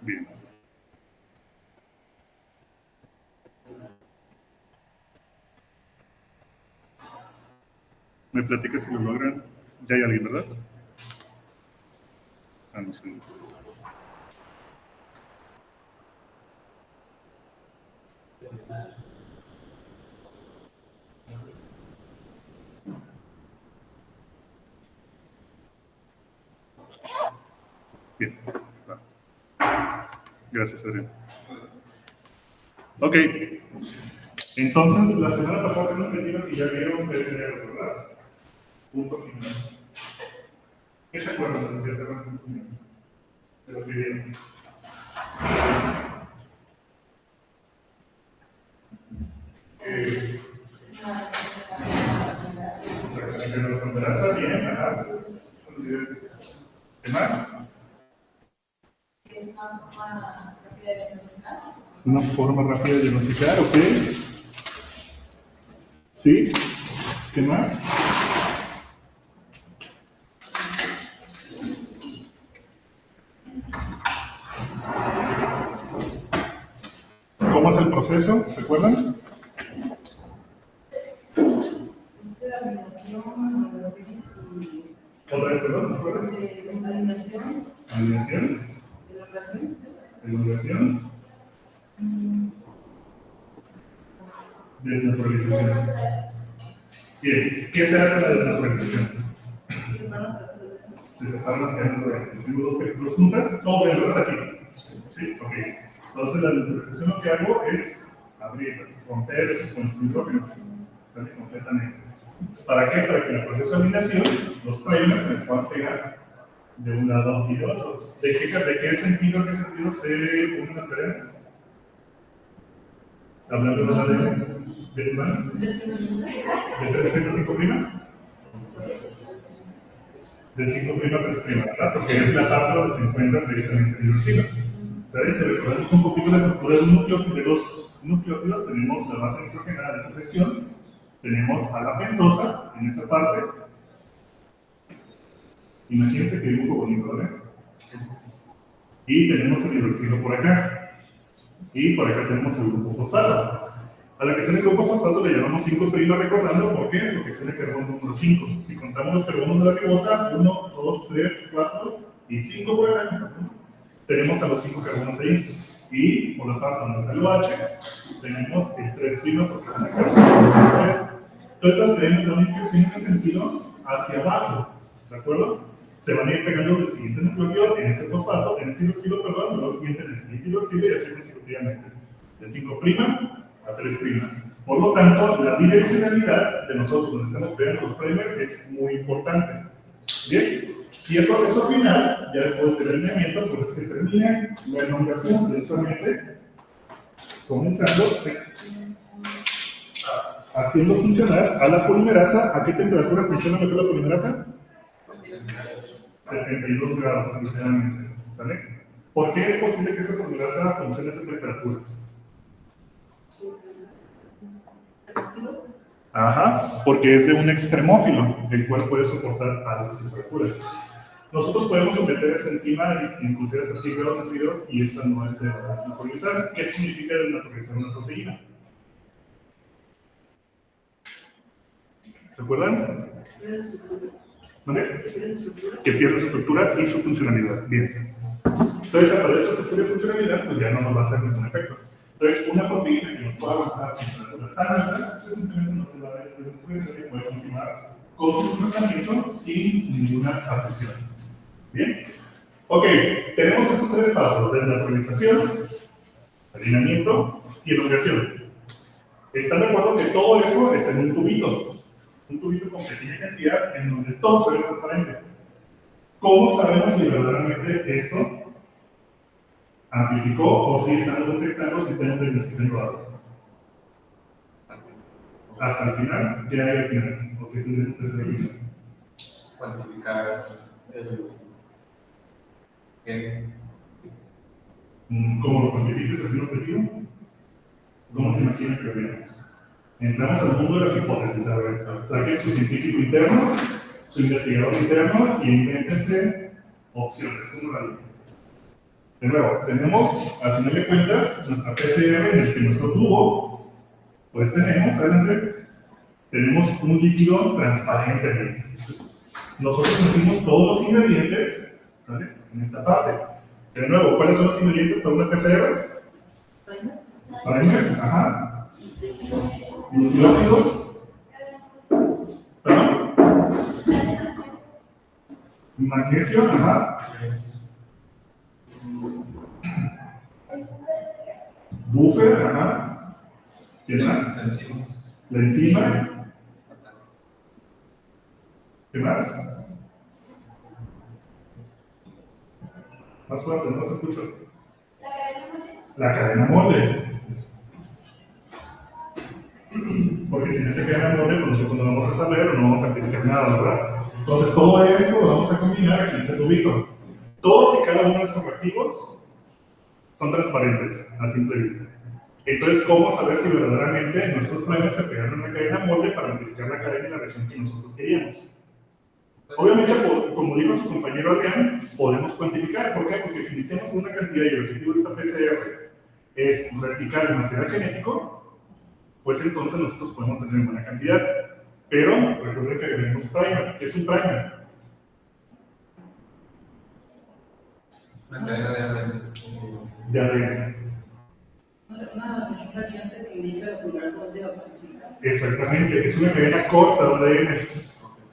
Bien. ¿Me platicas si lo logran? Ya hay alguien, ¿verdad? Ah, no sé. Bien. Gracias, Adrián. Ok. Entonces, la semana pasada tengo entendido que ya vieron PCR, ¿verdad? Punto final. ¿Qué se acuerdan de lo que se llama punto final? De lo que vieron. Fraccionamiento de contrasa, bien, ajá. ¿Qué más? Una forma rápida de diagnosticar, ok. ¿Sí? ¿Qué más? ¿Cómo es el proceso? ¿Se acuerdan? ¿Otra vez, perdón? ¿No se acuerdan? Alineación. Elongación. Desnaturalización. Bien, ¿qué se hace en la desnaturalización? Se separan las cadenas de adentro. Tengo dos puntas, todo bien, ¿verdad? Aquí. Sí, ok. Entonces la desnaturalización lo que hago es abrirlas, romper esos puentes hidrógenos. Sale completamente. ¿Para qué? Para que en el proceso de eliminación los primers se puedan pegar de un lado y de otro. ¿De qué sentido se unen las cadenas? Hablando de una de humano. ¿De 3' a 5'? De 5' a 3', ¿verdad? Porque es la parte donde se encuentra precisamente el hidroxilo. ¿Sabes? Si recordamos un poquito la estructura de los nucleótidos, tenemos la base nitrogenada de esa sección, tenemos a la pentosa en esta parte. Imagínense que dibujo bonito, ¿vale? Y tenemos el hidroxilo por acá. Y por acá tenemos el grupo fosfato. A la que sale el grupo fosfato le llamamos 5' recordando, ¿por qué? Porque es el carbono número 5. Si contamos los carbonos de la ribosa, 1, 2, 3, 4 y 5 por acá, tenemos a los 5 carbonos ahí. Y por la parte donde está el OH, tenemos el 3' porque es el carbono 3. Entonces las cadenas de un en sentido hacia abajo, ¿de acuerdo? Se van a ir pegando del siguiente nucleótido en ese fosfato, en ese hidroxilo, perdón, luego el siguiente en el siguiente hidroxilo y así consecutivamente. De 5' a 3'. Por lo tanto, la direccionalidad de nosotros donde estamos pegando los primers es muy importante. Bien, y el proceso final, ya después del alineamiento, pues es que termina la elongación precisamente comenzando haciendo funcionar a la polimerasa. ¿A qué temperatura funciona mejor la polimerasa? 72 grados aproximadamente. ¿Sale? ¿Por qué es posible que esa polimerasa funcione a esa temperatura? Ajá, porque es de un extremófilo, el cual puede soportar altas temperaturas. Nosotros podemos someter esta enzima, inclusive hasta 100 grados centígrados, y esta no es desnaturalizar. ¿Qué significa desnaturalizar una proteína? ¿Se acuerdan? ¿Vale? Que pierde su estructura y su funcionalidad. Bien. Entonces, a perder su estructura y funcionalidad, pues ya no nos va a hacer ningún efecto. Entonces, una proteína que nos pueda aguantar temperaturas tan altas, pues simplemente no se va a desnaturalizar y puede continuar con su procesamiento sin ninguna afección. Bien. Ok, tenemos esos tres pasos: desnaturalización, alineamiento y elongación. ¿Están de acuerdo que todo eso está en un tubito? Un tubito con pequeña cantidad en donde todo se ve transparente. ¿Cómo sabemos si verdaderamente esto amplificó o si estamos detectando si estamos diagnosticando algo? Hasta el final, ¿qué hay al final? ¿O qué tendríamos que hacer al final? Cuantificar el... ¿Cómo lo cuantificas el fin objetivo? ¿Cómo se imagina que lo veamos? Entramos al mundo de las hipótesis. A ver, saquen su científico interno, su investigador interno y invéntense opciones. ¿Cómo la ven? De nuevo, tenemos, al final de cuentas, nuestra PCR en el que nuestro tubo, pues tenemos, tenemos un líquido transparente ahí. Nosotros metimos todos los ingredientes, ¿vale? En esta parte. De nuevo, ¿cuáles son los ingredientes para una PCR? Primers, ajá. Nucleótidos. ¿Perdón? Magnesio, ajá. Buffer, ajá. ¿Qué más? La enzima. ¿Qué más? Más fuerte, no se escucha. La cadena molde. Porque sin esa cadena molde, pues nosotros no vamos a saber o no vamos a aplicar nada, ¿verdad? Entonces, todo esto lo vamos a combinar aquí en ese tubito. Todos y cada uno de estos reactivos son transparentes a simple vista. Entonces, ¿cómo saber si verdaderamente nuestros primers se pegaron en una cadena molde para amplificar la cadena en la región que nosotros queríamos? Obviamente, como dijo su compañero Adrián, podemos cuantificar. ¿Por qué? Porque si iniciamos una cantidad y el objetivo de esta PCR es replicar el material genético, pues entonces nosotros podemos tener buena cantidad. Pero recuerden que agregamos primer. ¿Qué es un primer? La cadena de ADN. De ADN. Una variante que indica el pulgar sobre la planificar. Exactamente, es una cadena corta de ADN.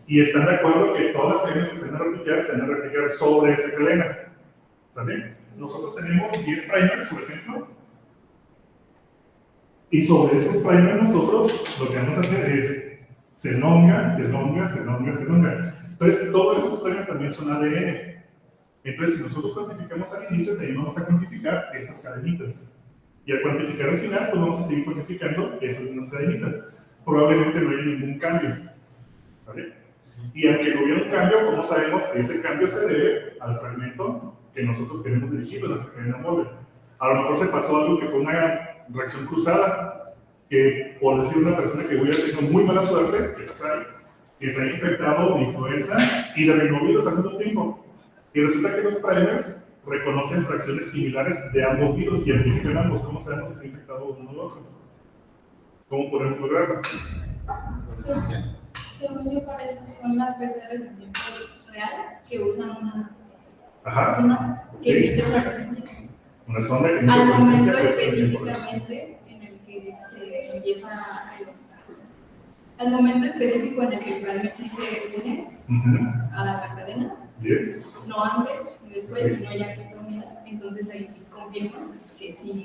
Y están de acuerdo que todas las cadenas que se van a replicar sobre esa cadena. ¿Sale? Nosotros tenemos 10 primers, por ejemplo. Y sobre esos primers nosotros lo que vamos a hacer es se elonga. Entonces, todos esos primers también son ADN. Entonces, si nosotros cuantificamos al inicio, también vamos a cuantificar esas cadenitas. Y al cuantificar al final, pues vamos a seguir cuantificando esas mismas cadenitas. Probablemente no haya ningún cambio. ¿Vale? Y aunque no hubiera un cambio, ¿cómo sabemos que ese cambio se debe al fragmento que nosotros queremos dirigir en nuestra cadena molde? A lo mejor se pasó algo que fue una reacción cruzada, que por decir una persona que hubiera tenido muy mala suerte, que se haya infectado de influenza y de rinovirus al mismo tiempo. Y resulta que los primers reconocen fracciones similares de ambos virus y amplifican ambos. ¿Cómo sabemos si está infectado uno u otro? ¿Cómo podemos lograrlo? Según yo, para eso son las PCRs en tiempo real que usan una Ajá. sonda que Sí. emite fluorescencia. Una sonda que emite Al fluorescencia, momento que es el tiempo. específicamente en el que se empieza al momento específico en el que el primer sí se une a la cadena, Bien. no antes y después, sino ya que está unida, entonces ahí confirmas que sí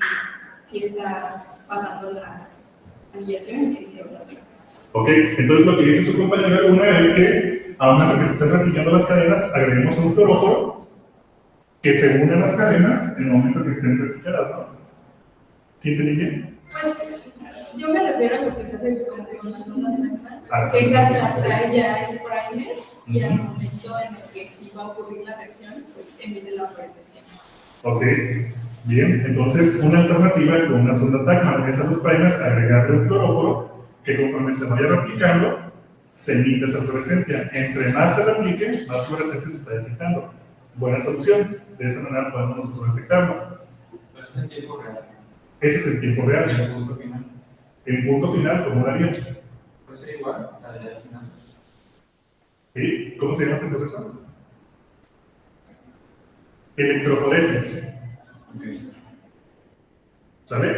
está pasando la aniquilación y que sí se va a replicar. Ok, entonces lo que dice su compañera Luna es que a una vez que se están replicando las cadenas, agreguemos un fluoróforo que se une a las cadenas en el momento que estén replicadas, ¿no? ¿Sí entendí bien? Pues, yo me refiero a lo que se hace con las ondas Ah, que esas las trae ya el primer y al momento en el que sí va a ocurrir la reacción, pues emite la fluorescencia. Ok, bien, entonces una alternativa es con una sonda TAC, magnesia a los primers, agregarle un fluoróforo que conforme se vaya replicando, se emite esa fluorescencia. Entre más se replique, más fluorescencia se está detectando. Buena solución, de esa manera podemos nosotros detectarlo. Pero es en tiempo real. Ese es el tiempo Y real. el punto final. El punto final, ¿cómo lo haría? Puede ser igual, o sea, ya al final. ¿Sí? ¿Cómo se llama ese proceso? Electroforesis. Ok. ¿Sale?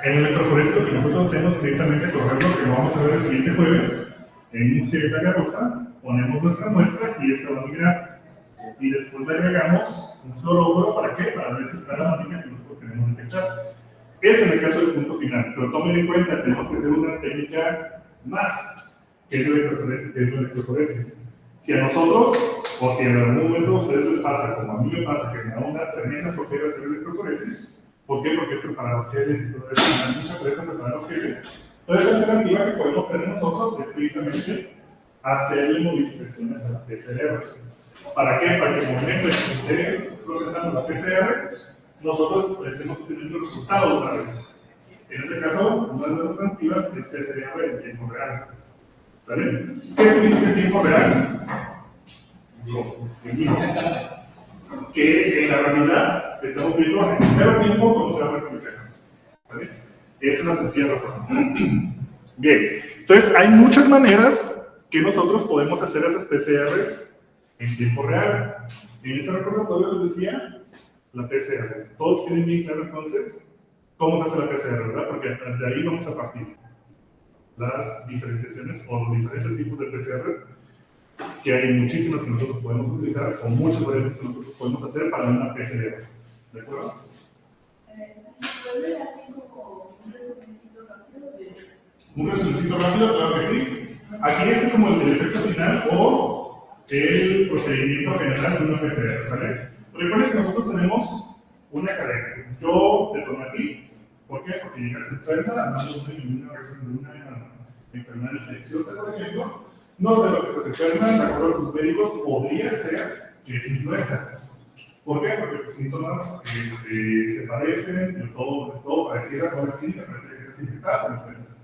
En el electroforesis lo que nosotros hacemos precisamente, por ejemplo, que lo vamos a ver el siguiente jueves, en un gel de agarrosa, ponemos nuestra muestra y esta va a migrar. Y después le agregamos un fluoróforo, ¿para qué? Para ver si está la máquina que nosotros queremos detectar. Ese es el caso del punto final, pero tomen en cuenta, tenemos que hacer una técnica más, que es la electroforesis. Si a nosotros, o si en algún momento a ustedes les pasa, como a mí me pasa, que me da una tremenda flojera hacer electroforesis, ¿por qué? Porque es preparar los geles y todo eso, me da mucha pereza preparar los geles. Entonces, la alternativa que podemos tener nosotros es precisamente hacerle modificaciones a la PCR. ¿Para qué? Para que en el momento en que esté procesando la PCR, nosotros estemos obteniendo resultados una vez. En este caso, una de las alternativas es PCR en tiempo real. ¿Sale? ¿Qué significa tiempo real? Que en la realidad estamos viendo en el mero tiempo cómo se va multiplicando. ¿Vale? Esa es la sencilla razón. Bien, entonces hay muchas maneras que nosotros podemos hacer esas PCRs en tiempo real. En ese recordatorio les decía la PCR. Todos tienen bien claro entonces cómo se hace la PCR, ¿verdad? Porque de ahí vamos a partir las diferenciaciones o los diferentes tipos de PCRs, que hay muchísimas que nosotros podemos utilizar o muchas variantes que nosotros podemos hacer para una PCR. ¿De acuerdo? ¿Se puede ver así como un resumencito rápido de... Un resumencito rápido, claro que sí. Aquí es como el efecto final o el procedimiento general de una PCR, ¿sale? Recuerden que nosotros tenemos una cadena. Yo te tomé a ti. ¿Por qué? Porque llegaste enferma, hablando de una enfermedad infecciosa, por ejemplo. No sé lo que estás enferma, de acuerdo a tus médicos, podría ser que es influenza. ¿Por qué? Porque los síntomas se parecen, todo pareciera, toda la clínica parece que estás infectada con influenza.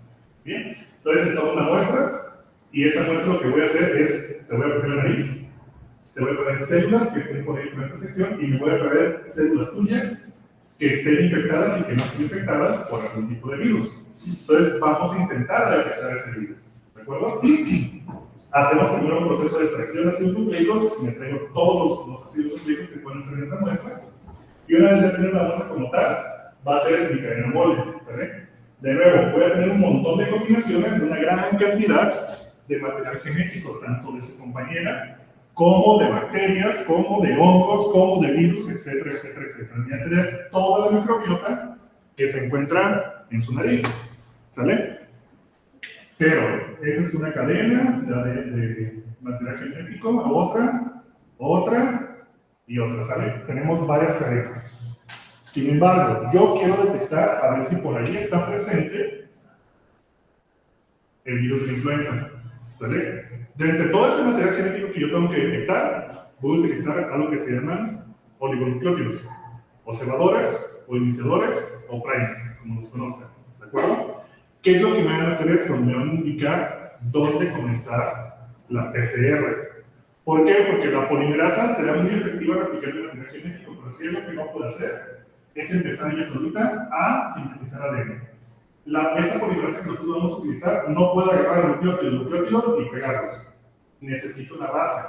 Bien, entonces se toma una muestra y esa muestra lo que voy a hacer es, te voy a poner la nariz, te voy a poner células que estén por ahí en esta sección y me voy a traer células tuyas que estén infectadas y que no estén infectadas por algún tipo de virus. Entonces vamos a intentar detectar ese virus, ¿de acuerdo? Hacemos primero un proceso de extracción de ácidos nucleicos, me traigo todos los ácidos nucleicos que pueden ser en esa muestra, y una vez ya tener la muestra como tal, va a ser mi cadena mole, ¿sabes? De nuevo, voy a tener un montón de combinaciones de una gran cantidad de material genético, tanto de su compañera, como de bacterias, como de hongos, como de virus, etcétera, etcétera, etcétera. Voy a tener toda la microbiota que se encuentra en su nariz, ¿sale? Pero esa es una cadena de material genético, otra y otra, ¿sale? Tenemos varias cadenas. Sin embargo, yo quiero detectar a ver si por ahí está presente el virus de la influenza, ¿sale? De entre todo ese material genético que yo tengo que detectar, voy a utilizar algo que se llaman oligonucleótidos, o cebadores, o iniciadores, o primers, como los conozcan, ¿de acuerdo? ¿Qué es lo que me van a hacer esto? Me van a indicar dónde comenzar la PCR. ¿Por qué? Porque la polimerasa será muy efectiva replicando el material genético, pero si es lo que no puede hacer, es empezar ella solita a sintetizar ADN. Esta polimerasa que nosotros vamos a utilizar no puede agarrar el nucleótido y pegarlos. Necesita una base.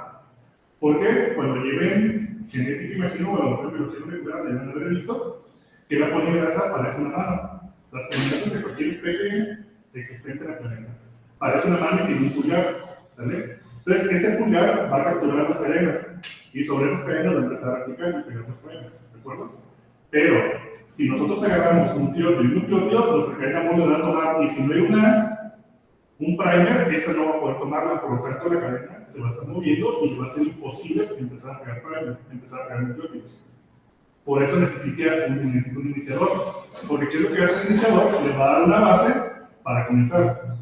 ¿Por qué? Cuando lleven genética, imagino, o a lo mejor biología molecular, deben haber visto que la polimerasa parece una mano. Las polimerasas de cualquier especie existente en el planeta. Parece una mano y tiene un pulgar, ¿sale? Entonces, ese pulgar va a capturar las cadenas y sobre esas cadenas va a empezar a replicar y pegar las cadenas, ¿de acuerdo? Pero, si nosotros agarramos un nucleótido y un nucleótido, nuestra cadena mole va a tomar, y si no hay un primer, esa no va a poder tomarla, por lo tanto la cadena se va a estar moviendo y va a ser imposible empezar a pegar primer, empezar a pegar nucleótidos. Por eso necesita un iniciador, porque ¿qué es lo que hace el iniciador? Le va a dar una base para comenzar.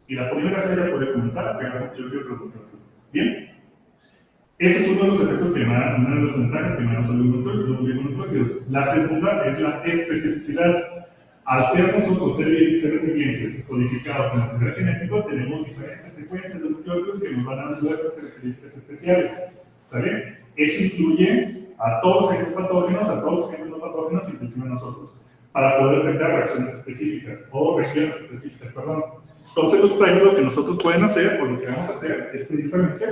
Y la polimerasa ya puede comenzar a pegar nucleótido tras nucleótido. ¿Bien? Ese es uno de los efectos que emanan, una de las ventajas que emanan sobre los oligonucleótidos. La segunda es la especificidad. Al ser nosotros seres vivientes codificados en el material genético, tenemos diferentes secuencias de nucleótidos que nos van a dar nuestras características especiales. ¿Sale? Eso incluye a todos los agentes patógenos, a todos los agentes no patógenos, inclusive a nosotros, para poder detectar reacciones específicas o regiones específicas, perdón. Entonces, los primers lo que nosotros pueden hacer, o lo que vamos a hacer, es precisamente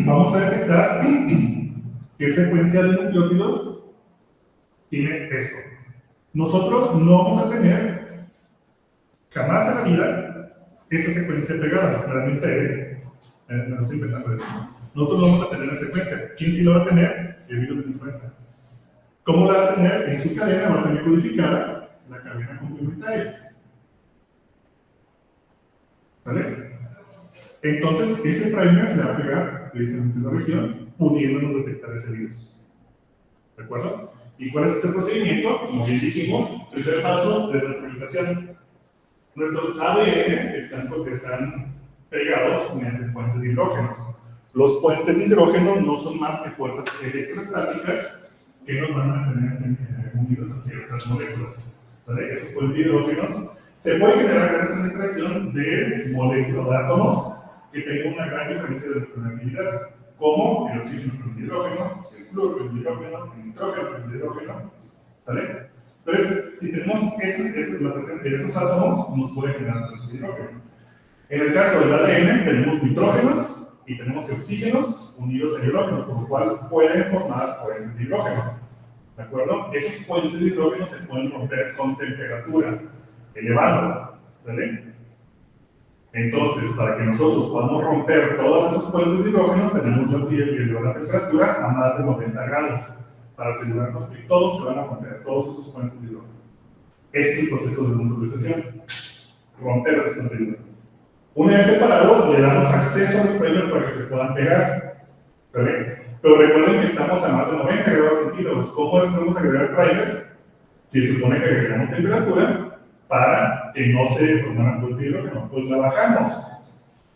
vamos a detectar qué secuencia de nucleótidos tiene esto. Nosotros no vamos a tener jamás en la vida esa secuencia pegada, realmente me lo estoy inventando eso. Nosotros no vamos a tener la secuencia. ¿Quién sí lo va a tener? El virus de la influenza. ¿Cómo la va a tener? En su cadena va a tener codificada la cadena complementaria. ¿Vale? Entonces, ese primer se va a pegar precisamente en la región, pudiéndonos detectar ese virus. ¿De acuerdo? ¿Y cuál es ese procedimiento? Como bien dijimos, primer paso, desnaturalización. Nuestros ADN están pegados mediante puentes de hidrógenos. Los puentes de hidrógeno no son más que fuerzas electrostáticas que nos van a mantener unidos a ciertas moléculas. ¿Sale? Esos puentes de hidrógenos se pueden generar gracias a la interacción de moléculas de átomos que tengan una gran diferencia de permeabilidad, como el oxígeno con el hidrógeno, el en flúor, en hidrógeno, en nitrógeno, en hidrógeno, ¿sale? Entonces, si tenemos la presencia de esos átomos, nos puede generar hidrógeno. En el caso del ADN, tenemos nitrógenos y tenemos oxígenos unidos a hidrógenos, por lo cual pueden formar puentes de hidrógeno. ¿De acuerdo? Esos puentes de hidrógeno se pueden romper con temperatura elevada, ¿sale? Entonces, para que nosotros podamos romper todos esos puentes de hidrógeno, tenemos que elevar la temperatura a más de 90 grados, para asegurarnos que todos se van a romper, todos esos puentes de hidrógeno. Ese es el proceso de neutralización, romper esos puentes de hidrógeno. Una vez separado, le damos acceso a los primers para que se puedan pegar, ¿vale? Pero recuerden que estamos a más de 90 grados centígrados. ¿Cómo es que vamos a agregar primers? Si se supone que agregamos temperatura para que no se formaran puentes de hidrógeno, pues la bajamos.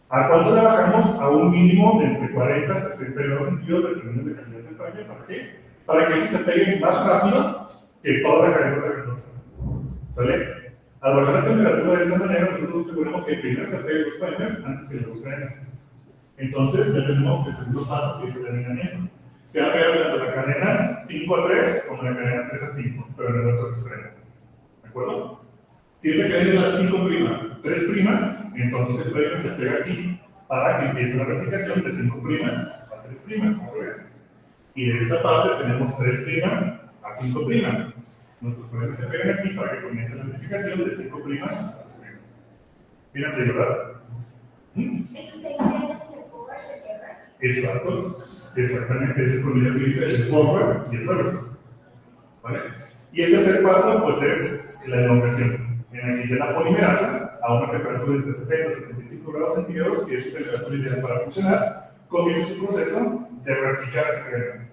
¿A cuánto la bajamos? A un mínimo de entre 40 y 60 grados centígrados, dependiendo de la calidad del primer. ¿Para qué? Para que eso se pegue más rápido que toda la cadena de hidrógeno. ¿Sale? Al bajar la temperatura de esa manera, nosotros aseguramos que primero se peguen los primers antes que los frenes. Entonces, ya tenemos el segundo paso, que es el alineamiento. Se va a pegar tanto la cadena 5 a 3 como la cadena 3 a 5, pero en el otro extremo. ¿De acuerdo? Si esa cadena es 5', 3', entonces el primer se pega aquí para que empiece la replicación de 5' a 3', como ves. Y de esta parte tenemos 3' a 5'. Nuestros primeros se pegan aquí para que comience la amplificación de 5' a 3'. Bien así, ¿verdad? Eso se dice forward y reverse. Exacto, exactamente. Ese es cuando ya se dice el forward y el reverse. ¿Vale? Y el tercer paso, pues, es la elongación. En el que ya la polimerasa, a una temperatura entre 70 y 75 grados centígrados, que es su temperatura ideal para funcionar, comienza su proceso de replicar esa cadena.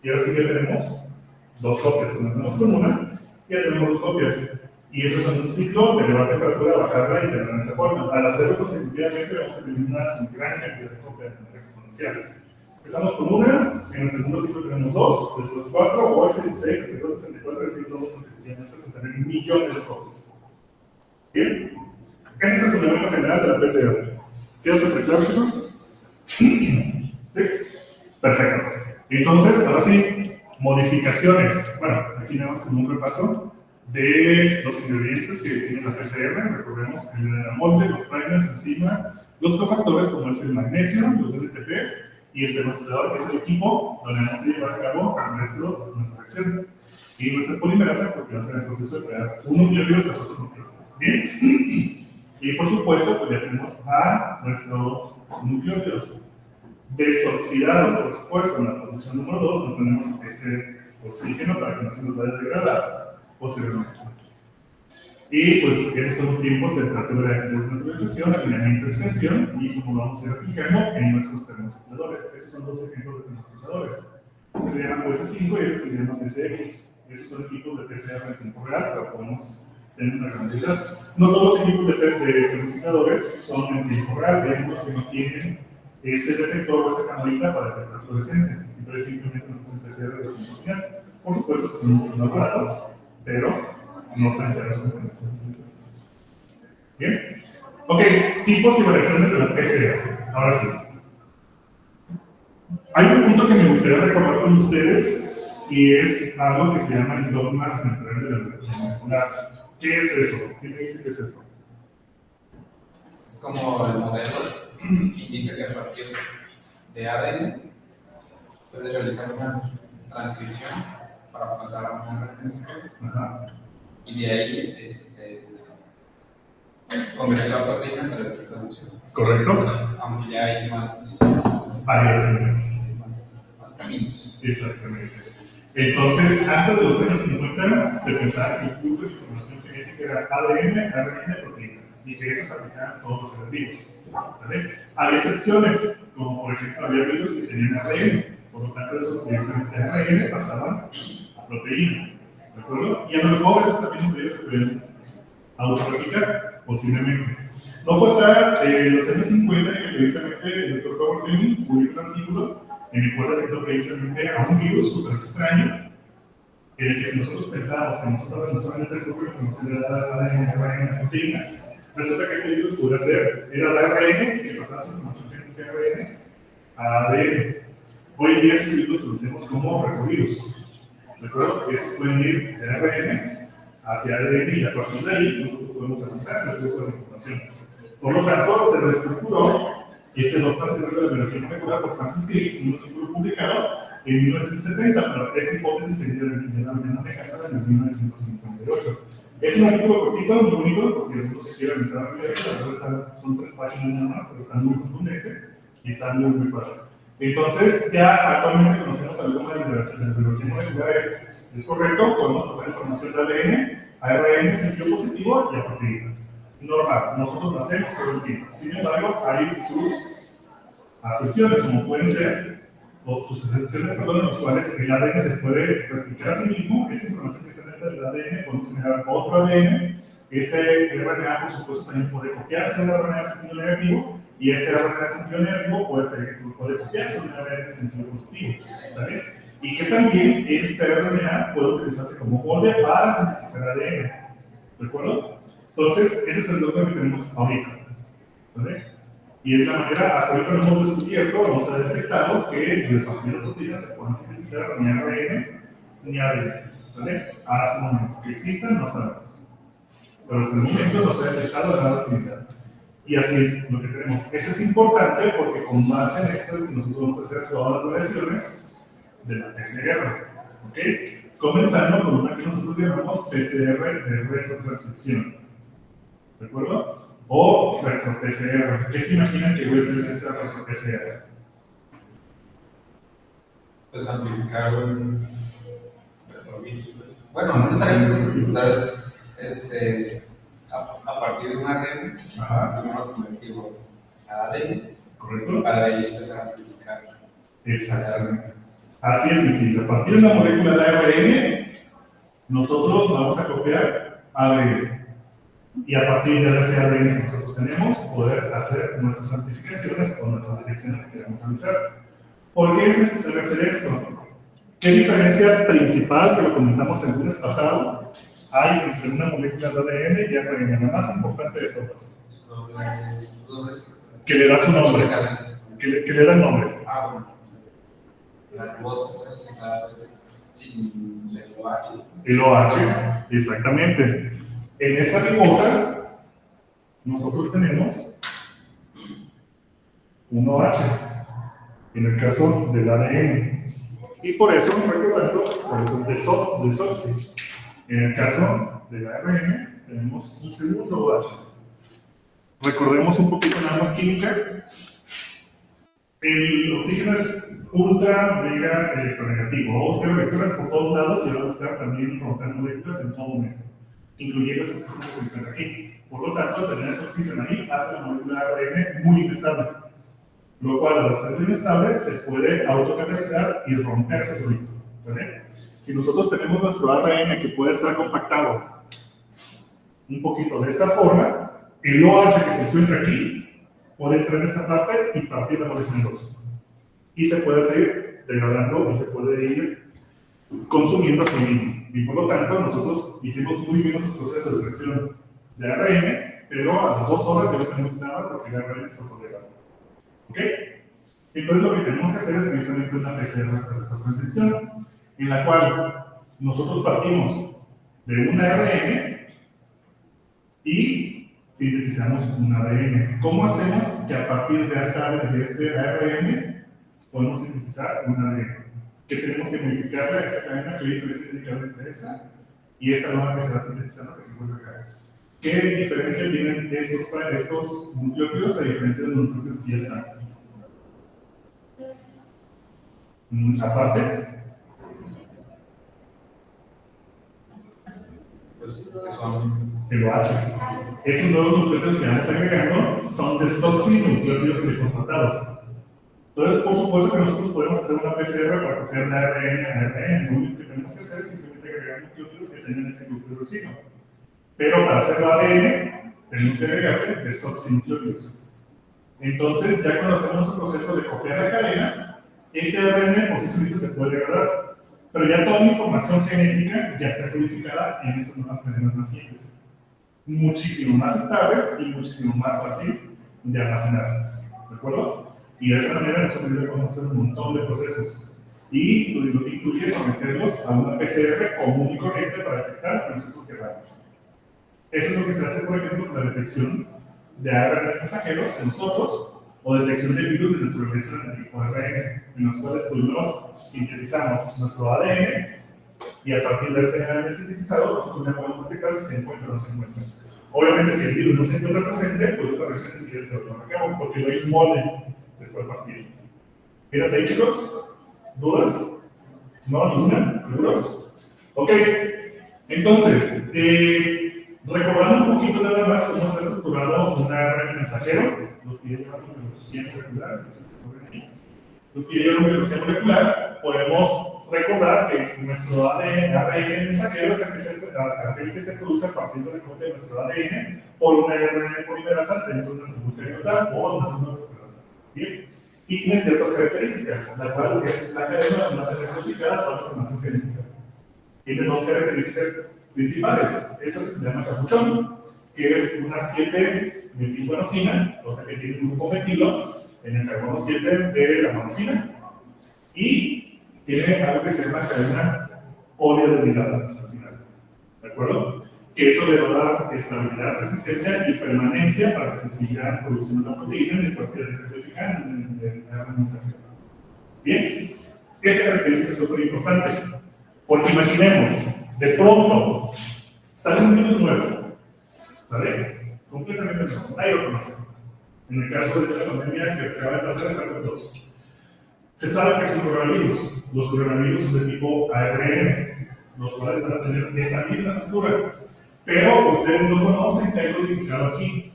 Y ahora sí ya tenemos dos copias. Comenzamos con una, y ya tenemos dos copias. Y eso es un ciclo de elevar temperatura, bajarla y tenerla en esa forma. Al hacerlo consecutivamente, vamos a tener una gran cantidad de copias de manera exponencial. Empezamos con una, en el segundo ciclo tenemos dos, después 4, 8, 16, 32, 64, y así todos consecutivamente se tener millones de copias. Bien, ese es el fundamento general de la PCR. ¿Queda súper claro, chicos? ¿Sí? Perfecto. Entonces, ahora sí, modificaciones. Bueno, aquí tenemos como un repaso de los ingredientes que tiene la PCR. Recordemos el molde, los primers, enzima, los cofactores como es el magnesio, los LTPs y el termostador, que es el equipo donde vamos a llevar a cabo nuestra reacción. Y nuestra polimerasa, pues, va a ser el proceso de crear un nucleótido tras otro nucleótido. Bien. Y por supuesto, pues ya tenemos a nuestros nucleótidos desoxidados, por supuesto. En la posición número 2 no tenemos ese oxígeno para que no se nos vaya a degradar posteriormente. Y pues esos son los tiempos de temperatura de neutralización, alineamiento de extensión y cómo vamos a ir aplicando en nuestros termocicladores. Esos son dos ejemplos de termocicladores. Se le llaman US5 y ese se llama CTX. Esos son equipos de PCR en tiempo real, pero podemos tener una gran cantidad. No todos los equipos de termocicladores son en tiempo real, hay unos que no tienen ese detector o esa camarita para detectar fluorescencia. Entonces simplemente nos hacen PCR de tiempo real. Por supuesto, son mucho más baratos, pero no tan caros como estas. Bien. Ok, tipos y variaciones de la PCR. Ahora sí. Hay un punto que me gustaría recordar con ustedes y es algo que se llama el dogma central de la biología molecular. ¿Qué es eso? ¿Quién me dice qué es eso? Es como el modelo que indica que a partir de ADN puedes realizar una transcripción para pasar a una RNA. Ajá. Y de ahí convertir la proteína en traducción. ¿Correcto? Aunque ya hay más Variaciones. caminos. Exactamente. Entonces, antes de los años 50, se pensaba que el flujo de información genética era ADN, ARN, proteína, y que eso se aplicaba a todos los seres vivos. ¿Vale? Hay excepciones, como por ejemplo, había virus que tenían ARN, por lo tanto, esos directamente de ARN pasaban a proteína. ¿De acuerdo? Y a lo mejor esos también entre ellos se pueden autorreplicar, posiblemente. No fue hasta los años 50 que precisamente el Dr. Howard Fleming publicó un artículo en el cual detectó precisamente a un virus súper extraño, en el que si nosotros pensábamos que nosotros no solamente el flujo de información de ARN proteínas, resulta que este virus era el ARN que pasaba su información genética de ARN a ADN. Hoy en día esos libros los hacemos como recorridos. ¿De acuerdo? Esos pueden ir de ARN hacia ADN y a partir de ahí nosotros podemos avanzar el flujo de la información. Por lo tanto, se reestructuró este dogma central de la biología molecular por Francis Crick, un artículo publicado en 1970, pero esa hipótesis se dio en la mecánica en 1958. Es un artículo cortito, muy bonito, por si alguno se quiere entrar a leer, la verdad son 3 páginas nada más, pero está muy contundente y está muy, muy padre. Entonces, ya actualmente conocemos el dogma de la biología molecular, es correcto, podemos pasar información de ADN a ARN en sentido positivo y a proteína. Normal, nosotros lo hacemos todo el tiempo. Sin embargo, hay sus acepciones, como pueden ser, o sus excepciones, perdón, en los cuales el ADN se puede replicar a sí mismo. Esa información que está en el ADN, podemos generar otro ADN. Este RNA, por supuesto, también puede copiarse en el RNA en sentido negativo, y este RNA en sentido negativo puede copiarse en el RNA en sentido positivo. ¿Saben? Y que también este RNA puede utilizarse como molde para sintetizar ADN. ¿De acuerdo? Entonces, ese es el dogma que tenemos ahorita. ¿Vale? Y es la manera, hasta ahorita no hemos descubierto, no se ha detectado que de partir de proteínas se pueden sintetizar ni ARN ni ADN. ¿Vale? Hasta el momento. Que existan, no sabemos. Pero hasta el momento no se ha detectado nada similar. Y así es lo que tenemos. Eso es importante porque con base en esto es que nosotros vamos a hacer todas las variaciones de la PCR. ¿Ok? Comenzando con una que nosotros llamamos PCR de retrotranscripción. ¿De acuerdo? O retro-PCR. ¿Qué se imaginan que voy a hacer esta retro-PCR? Pues amplificar un retrovirus. Pues. Bueno, no necesariamente, ¿sabes? A partir de una red, primero convertirlo a ADN, ¿Correcto? para ahí empezar a amplificar. Exactamente. Así es sencillo. A partir de una molécula de ARN, nosotros vamos a copiar ADN. Y a partir de ese ADN que nosotros tenemos, poder hacer nuestras amplificaciones o nuestras direcciones que queramos realizar. ¿Por qué es necesario hacer esto? ¿Qué diferencia principal, que lo comentamos el lunes pasado, hay entre una molécula de ADN y ARN? La más importante de todas. Que le da su nombre. Que le da el nombre. Ah, bueno. La ribosa, pues, está sin el OH. El OH, exactamente. En esa ribosa, nosotros tenemos un OH, en el caso del ADN. Y por eso, recordando, por eso desoxi. En el caso del ARN, tenemos un segundo OH. Recordemos un poquito nada más química. El oxígeno es ultra mega electronegativo. Va a buscar electrones por todos lados y va a buscar también romper moléculas en todo momento, incluyendo esos oxígenos que están aquí. Por lo tanto, al tener ese oxígeno ahí, hace la molécula de ARN muy inestable. Lo cual, al ser inestable, se puede autocatalizar y romperse solito. ¿Vale? Si nosotros tenemos nuestro ARN que puede estar compactado un poquito de esta forma, el OH que se encuentra aquí puede entrar en esta parte y partir la molécula en dos. Y se puede seguir degradando y se puede ir consumiendo a sí mismo. Y por lo tanto, nosotros hicimos muy bien nuestro proceso de extracción de ARN, pero a las 2 horas ya no tenemos nada porque el ARN está por debajo. ¿Ok? Entonces, lo que tenemos que hacer es precisamente una PCR de retrotranscripción, en la cual nosotros partimos de un ARN y sintetizamos un ADN. ¿Cómo hacemos que a partir de este ARN podemos sintetizar un ADN? Que tenemos que modificarle a esa cadena, qué diferencia tiene que haber entre esa y esa nueva que se va sintetizando que se vuelve acá. ¿Qué diferencia tienen estos nucleótidos a diferencia de los nucleótidos que ya están? Aparte, Pues, que son el OH. Esos nuevos nucleótidos que vamos agregando son desoxinucleótidos trifosfatados. Entonces, por supuesto que nosotros podemos hacer una PCR para copiar de ARN a ARN. Lo único que tenemos que hacer es simplemente agregar nucleótidos que tengan ese nucleótido. Pero para hacerlo ADN, tenemos que agregarle desoxinucleótidos. Entonces, ya cuando hacemos un proceso de copiar la cadena, este ARN por sí solito se puede degradar. Pero ya toda la información genética ya está codificada en esas nuevas cadenas nacientes. Muchísimo más estables y muchísimo más fácil de almacenar. ¿De acuerdo? Y de esa manera nosotros podemos hacer un montón de procesos. Y lo que incluye someterlos a una PCR común y corriente para detectar que nosotros queramos. Eso es lo que se hace, por ejemplo, con la detección de ARN mensajeros en nosotros o detección de virus de naturaleza de tipo ARN, en los cuales primero sintetizamos nuestro ADN y a partir de ese ADN sintetizado, nosotros le podemos detectar si se encuentra o no se encuentra. Obviamente, si el virus no se encuentra presente, pues esta reacción enseguida se automarcamos porque no hay un molde del cuerpo activo. ¿Quieres ahí, chicos? ¿Dudas? ¿No? ¿Ninguna? ¿Seguros? Ok. Entonces, recordando un poquito nada más cómo está estructurado un ARN mensajero, los que ya llevan biología molecular, los que ya llevan biología molecular, podemos recordar que nuestro ARN mensajero es aquel que se produce a partir del corte de nuestro ADN por una RNA polimerasa dentro de una célula cariotal o una célula nuclear. Bien. Y tiene ciertas características, la cual es la cadena una codificada para la información genética. Tiene dos características principales. Esto que se llama capuchón, que es una 7-metilguanosina, o sea que tiene un grupo metilo en el carbono 7 de la monosina, y tiene algo que se llama cadena poliadenilada al final. ¿De acuerdo? Que eso le va a dar estabilidad, resistencia y permanencia para que se siga produciendo la proteína en el cual quiera descodificar en el ARN mensajero. Bien, esa característica es súper importante, porque imaginemos, de pronto, sale un virus nuevo, ¿vale? Completamente nuevo, nadie lo conoce. En el caso de esta pandemia que acaba de pasar, es algo 2. Se sabe que es un coronavirus. Los coronavirus son de tipo ARN, los cuales van a tener esa misma estructura. Pero ustedes no conocen que hay codificado aquí.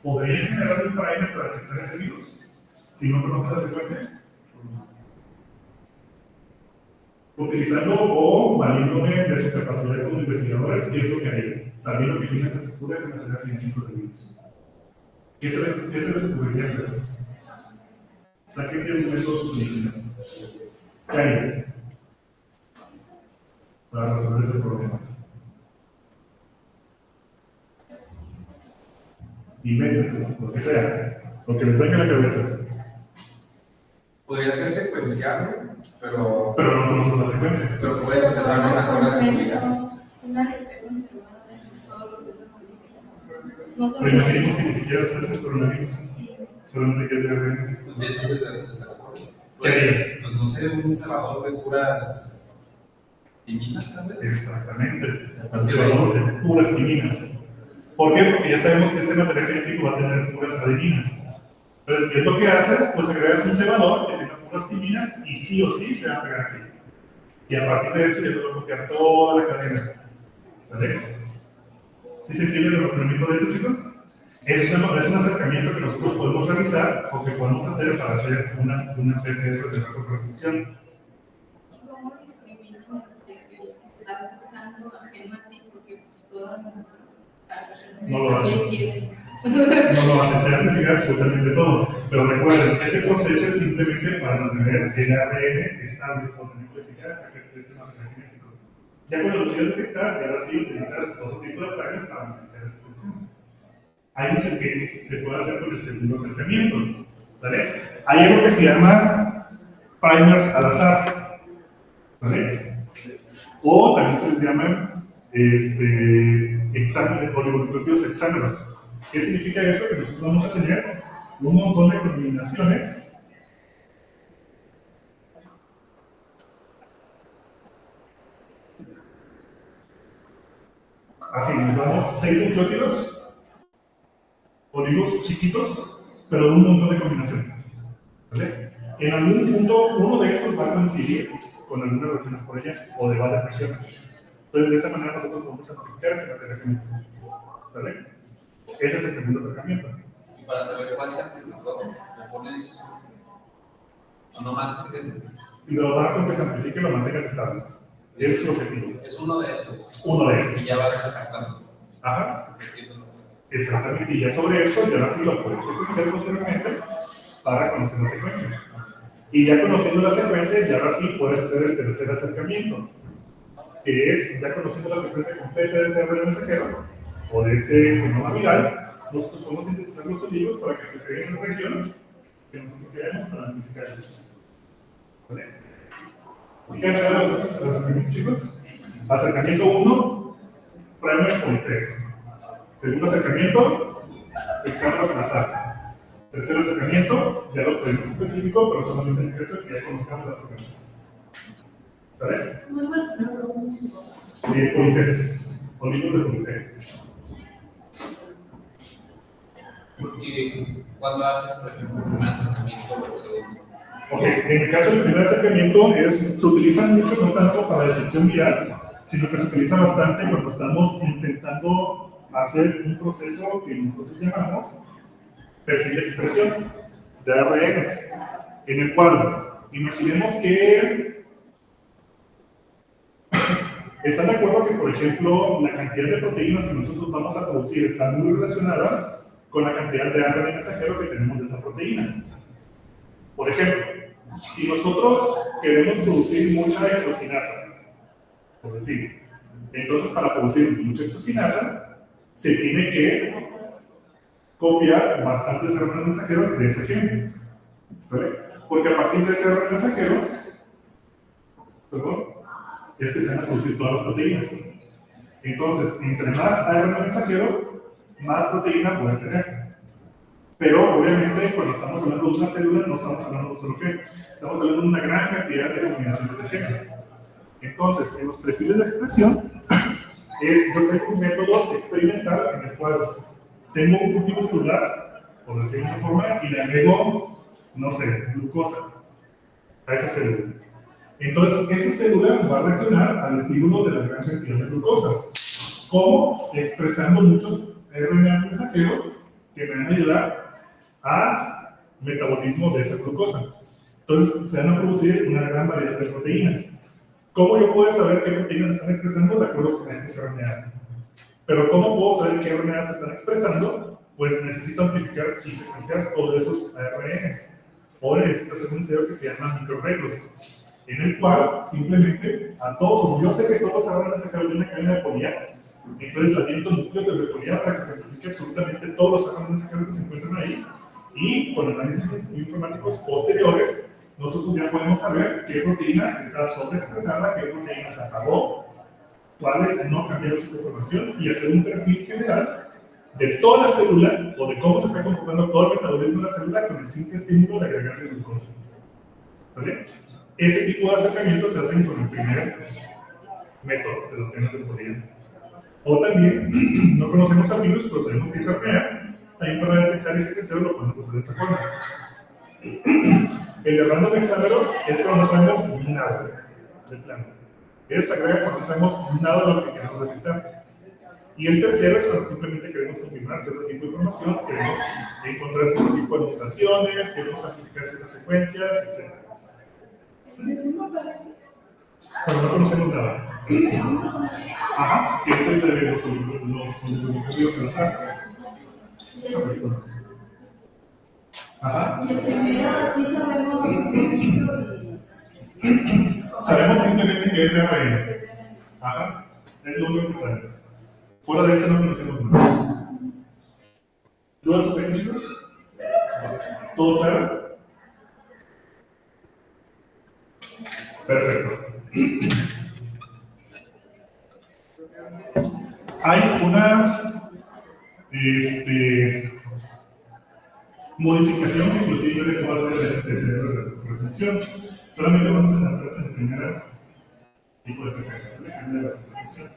¿Podrían generar un primer para detectar ese virus? Si no conocen la secuencia. Utilizando o valiéndome de su capacidad como investigadores, ¿qué es lo que hay? Sabiendo que tiene esas estructuras en la materia genética del virus. ¿Qué se les podría hacer? Sáquese argumentos indígenas. ¿Qué hay? Para resolver ese problema. Invéntense, lo que sea, lo que les venga a la cabeza. Podría ser secuenciable, pero no conozco la secuencia. pero puedes empezar con una cosa de seguridad. Una que esté conservada en todos los desarrollos. No Pero imaginemos que ni siquiera se hace coronavirus. Solamente que es de ARN. Empiezas desde el ¿Qué es? Pues no sé, un cerrador de curas divinas, tal vez. Exactamente. El cerrador de puras divinas. ¿Por qué? Porque ya sabemos que este material genético va a tener puras adivinas. Entonces, ¿qué es lo que haces? Pues agregas un cebador que tenga puras divinas y sí o sí se va a pegar aquí. Y a partir de eso ya puedo copiar toda la cadena. ¿Sale? ¿Sí se entiende el razonamiento de esto, chicos? Es un acercamiento que nosotros podemos realizar o que podemos hacer para hacer una PCR de reconstrucción. ¿Y cómo discriminan el que está buscando a Genmatic? Porque todo No lo hace. también tiene. No lo vas a identificar absolutamente todo. Pero recuerden, este proceso es simplemente para mantener el ARN estable o tener codificado hasta que crece el material genético. Ya cuando lo quieres detectar, ahora sí utilizas otro tipo de planes para mantener esas secciones. Hay un que se puede hacer con el segundo acercamiento. ¿Sale? Hay algo que se llama primers al azar. ¿Sale? O también se les llaman oligonucleótidos hexámeros. ¿Qué significa eso? Que nosotros vamos a tener un montón de combinaciones así, nos damos 6 nucleótidos, oligos chiquitos, pero de un montón de combinaciones. ¿Vale? En algún punto, uno de estos va a coincidir con algunas regiones por allá, o de varias regiones. Entonces, de esa manera nosotros podemos amplificar ese material genético. ¿Sale? Ese es el segundo acercamiento. Y para saber cuál se amplificó, le pones uno más ese. Y lo más con que se amplifique lo mantengas estable. Ese es el objetivo. Es uno de esos. Uno de Y esos. ya va descartando. Ajá. Exactamente. Y ya sobre esto, ya sí lo puedes secuenciar posteriormente para conocer la secuencia. Y ya conociendo la secuencia, ya ahora sí puedes hacer el tercer acercamiento, que es, ya conociendo la secuencia completa de este ARN mensajero o de este genoma viral, nosotros podemos sintetizar los oligos para que se creen en región que nosotros queremos para identificar el hecho. ¿Vale? ¿Sí quedan claros los acercamientos, chicos? Acercamiento 1, primer politest. Segundo acercamiento, exámenes al azar. Tercer acercamiento, ya los pedimos específico, pero solamente en el caso de que ya conozcamos la acercación. ¿Sale? Muy bueno, no lo mismo. Politest, o libros de politest. Y cuando haces, por ejemplo, el primer acercamiento o el segundo. Ok, en el caso del primer acercamiento se utilizan mucho no tanto para detección vial, sino que se utiliza bastante cuando estamos intentando hacer un proceso que nosotros llamamos perfil de expresión de ARNs, en el cual imaginemos que están de acuerdo que, por ejemplo, la cantidad de proteínas que nosotros vamos a producir está muy relacionada con la cantidad de ARN mensajero que tenemos de esa proteína. Por ejemplo, si nosotros queremos producir mucha exocinasa, por decir, entonces para producir mucha exocinasa se tiene que copiar bastantes RNA mensajeros de ese gen, ¿sale? Porque a partir de ese RNA mensajero, perdón, es que se van a producir todas las proteínas. Entonces, entre más RNA mensajero, más proteína pueden tener. Pero obviamente cuando estamos hablando de una célula no estamos hablando de un solo gen, estamos hablando de una gran cantidad de combinaciones de genes. Entonces, en los perfiles de expresión, yo tengo un método experimental en el cual tengo un cultivo celular, por decirlo de una forma, y le agrego, no sé, glucosa a esa célula. Entonces, esa célula va a reaccionar al estímulo de la gran cantidad de glucosas, como expresando muchos RNA mensajeros que me van a ayudar a metabolismo de esa glucosa. Entonces, se van a producir una gran variedad de proteínas. ¿Cómo yo puedo saber qué proteínas están expresando? De acuerdo con esos RNAs. Pero ¿cómo puedo saber qué RNAs están expresando? Pues necesito amplificar y secuenciar todos esos ARNs. O necesito hacer un ensayo que se llama microarreglos, en el cual simplemente a todos, como yo sé que todos van a sacar de una cadena de poliA, entonces la tiento nucleotidos de poliA para que se amplifique absolutamente todos los RNAs que se encuentran ahí, y con análisis informáticos posteriores nosotros ya podemos saber qué proteína está sobreexpresada, qué proteína se apagó, cuáles no cambiaron su conformación, y hacer un perfil general de toda la célula o de cómo se está comportando todo el metabolismo de la célula con el simple estímulo de agregarle glucosa. ¿Sale? Ese tipo de acercamientos se hacen con el primer método de las cadenas de proteína. O también, no conocemos al virus, pero sabemos que es RNA, también para detectar y secuenciar lo podemos hacer de esa forma. El de random hexámeros es cuando no sabemos nada del plano. El se agrega cuando no sabemos nada de lo que queremos detectar. Y el tercero es cuando simplemente queremos confirmar cierto tipo de información, queremos encontrar cierto tipo de mutaciones, queremos amplificar ciertas secuencias, etc. ¿El segundo para qué? Cuando no conocemos nada. Ajá, que es el de los oligonucleótidos al azar. Ajá. Y el primero sí sabemos un poquito y... Sabemos simplemente que es RN. Ajá, es lo único que sabemos. Fuera de eso no conocemos nada. ¿Dudas hasta aquí, chicos? ¿Todo claro? Perfecto. Hay una modificación que inclusive yo le puedo hacer este PCR de recepción. Solamente vamos a centrarse en el primer tipo de PCR, de recepción.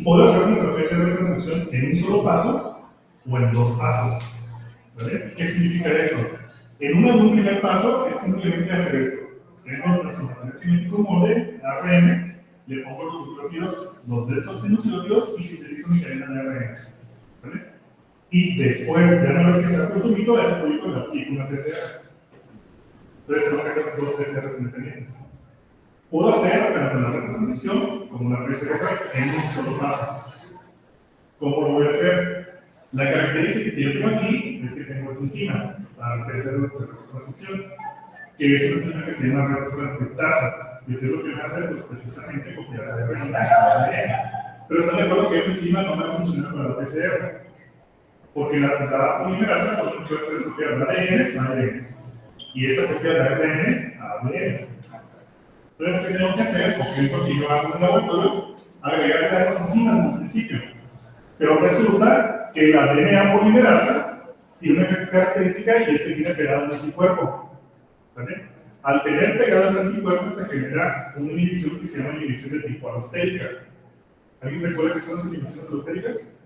Puedo hacer nuestra PCR de recepción en un solo paso o en dos pasos. ¿Vale? ¿Qué significa eso? En un primer paso es simplemente hacer esto. Tengo nuestro material genético molde, ARN, le pongo los nucleótidos, los desoxinucleótidos y sintetizo mi cadena de ARN. ¿Vale? Y después, ya una vez que se ha producido, a ese producto le aplico una PCR. Entonces tengo que hacer dos PCRs independientes. Puedo hacer tanto la retranscripción como la PCR en un solo paso. ¿Cómo lo voy a hacer? La característica que yo tengo aquí es que tengo esta enzima para la PCR de retranscripción, que es una enzima que se llama retrotranscriptasa. ¿Y qué es lo que me hace? Pues precisamente copiar la RNA. Pero están de acuerdo que esa enzima no va a funcionar para la PCR. Porque la polimerasa, por ejemplo, es copiar de ADN a ADN. Y esa copia de ARN a ADN. Entonces, ¿qué tengo que hacer? Porque es lo que yo hago en el laboratorio, agregarle a las enzimas al principio. Pero resulta que la DNA polimerasa tiene una característica y es que tiene pegado un anticuerpo. ¿Vale? Al tener pegado ese anticuerpo se genera una inhibición que se llama inhibición de tipo alostérica. ¿Alguien recuerda qué son las inhibiciones alostéricas?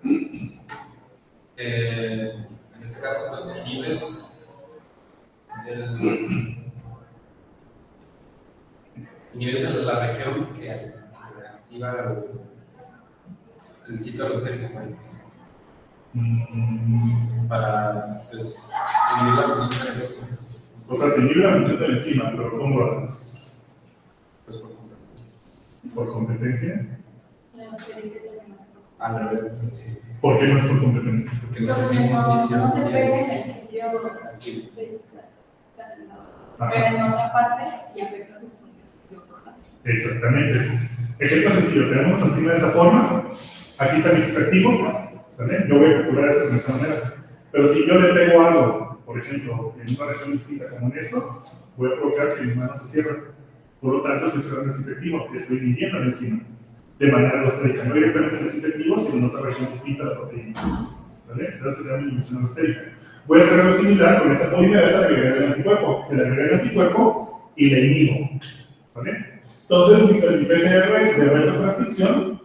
En este caso, pues inhibes la región que activa el sitio alostérico para pues, inhibir la función de la enzima. O sea, se inhibe la función de la enzima, pero ¿cómo lo haces? Pues ¿Por competencia? La bacteria es la que más a la vez, sí. ¿Por qué no es por competencia? Porque Pero no es el mismo sitio. no se pega en el sitio Aquí. del catalizador. Ajá. Pero en otra parte y afecta su función de otro lado. Exactamente. Ejemplo sencillo, tenemos encima de esa forma, aquí está mi activo, ¿vale? Yo voy a capturar eso de esta manera. Pero si yo le pego algo, por ejemplo, en una región distinta como en esto, voy a provocar que mi mano se cierre. Por lo tanto, estoy cerrando el sitio activo, estoy inhibiendo la enzima de manera alostérica, no directamente en el sitio activo, sino en otra región distinta a la proteína. ¿Vale? Entonces se llama inhibición alostérica. Voy a hacer algo similar con esa polimerasa que agrega el anticuerpo. Se le agrega el anticuerpo y le inhibo. ¿Vale? Entonces, mi PCR de retrotranscripción,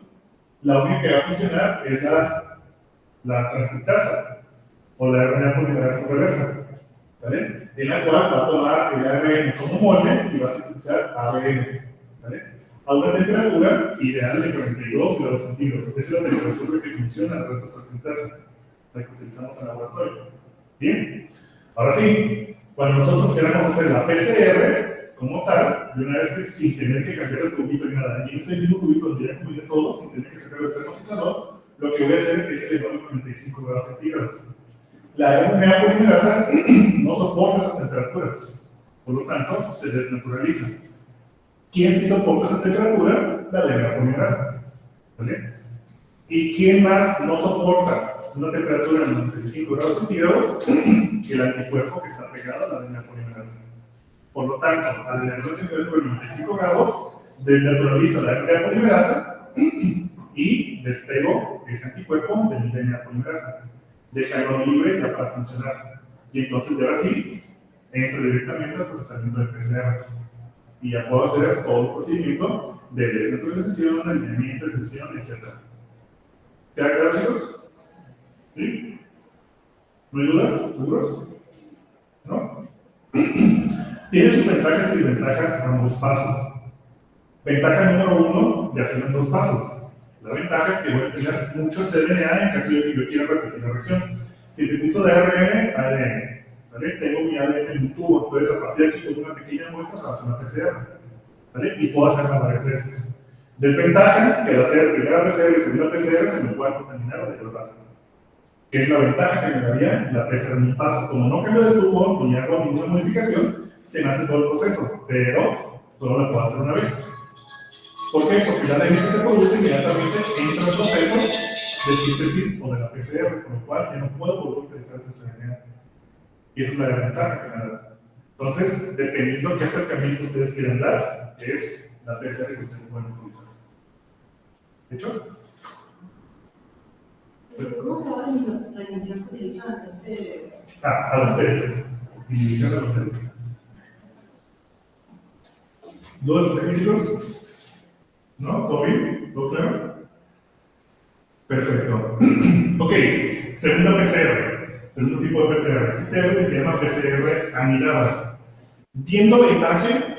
la única que va a funcionar es la transcriptasa o la RNA polimerasa reversa, ¿vale? En la cual va a tomar el ARN como molde y va a sintetizar ADN, ¿vale? A una temperatura ideal de 42 grados centígrados. Esa es la temperatura que funciona la retrotranscriptasa, la que utilizamos en el laboratorio. Bien, ahora sí, cuando nosotros queramos hacer la PCR como tal, de una vez que sin tener que cambiar el cubito ni nada, y en ese mismo cubito donde ya combiné todo, sin tener que sacar el termociclador, lo que voy a hacer es elevarlo a 45 grados centígrados. La RNA polimerasa no soporta esas temperaturas, por lo tanto, se desnaturaliza. ¿Quién sí soporta esa temperatura? La RNA polimerasa. ¿Vale? ¿Y quién más no soporta una temperatura de 95 grados centígrados? El anticuerpo que está pegado a la RNA polimerasa. Por lo tanto, al tener una temperatura de 95 grados, desnaturaliza la RNA polimerasa y despego ese anticuerpo de la RNA polimerasa. Dejarlo libre ya para funcionar. Y entonces, ya así, entra directamente al procesamiento del PCR. Y ya puedo hacer todo el procedimiento de desnaturalización, alineamiento, detección, etc. ¿Queda claro, chicos? ¿Sí? ¿No hay dudas? ¿Seguros? ¿No? Tiene sus ventajas y desventajas ambos pasos. Ventaja número 1 de hacerlo en 2 pasos. La ventaja es que voy a tener mucho cDNA en caso de que yo quiera repetir la reacción. Sintetizo de ARN a ADN. ¿Vale? Tengo mi ADN en un tubo, entonces a partir de aquí con una pequeña muestra para hacer una PCR. ¿Vale? Y puedo hacerla varias veces. Desventaja, que al hacer primera PCR y segunda PCR se me pueda contaminar o degradar. ¿Qué es la ventaja que me daría la PCR en un paso? Como no cambio de tubo ni hago ninguna modificación, se me hace todo el proceso, pero solo la puedo hacer una vez. ¿Por qué? Porque la ADN que se produce inmediatamente entra en el proceso de síntesis o de la PCR, con lo cual ya no puedo volver a utilizar ese cDNA. Y esa es la gran ventaja que me da. Entonces, dependiendo de qué acercamiento ustedes quieran dar, es la PCR que ustedes pueden utilizar. ¿Hecho? ¿Cómo se llama la inhibición que utilizan Alostérica. Inhibición alostérica. ¿Dudas técnicos? ¿No? ¿Todo bien? ¿Todo claro? Perfecto. Ok, segunda PCR. Segundo tipo de PCR. Existe algo que se llama PCR anidada. Viendo la imagen,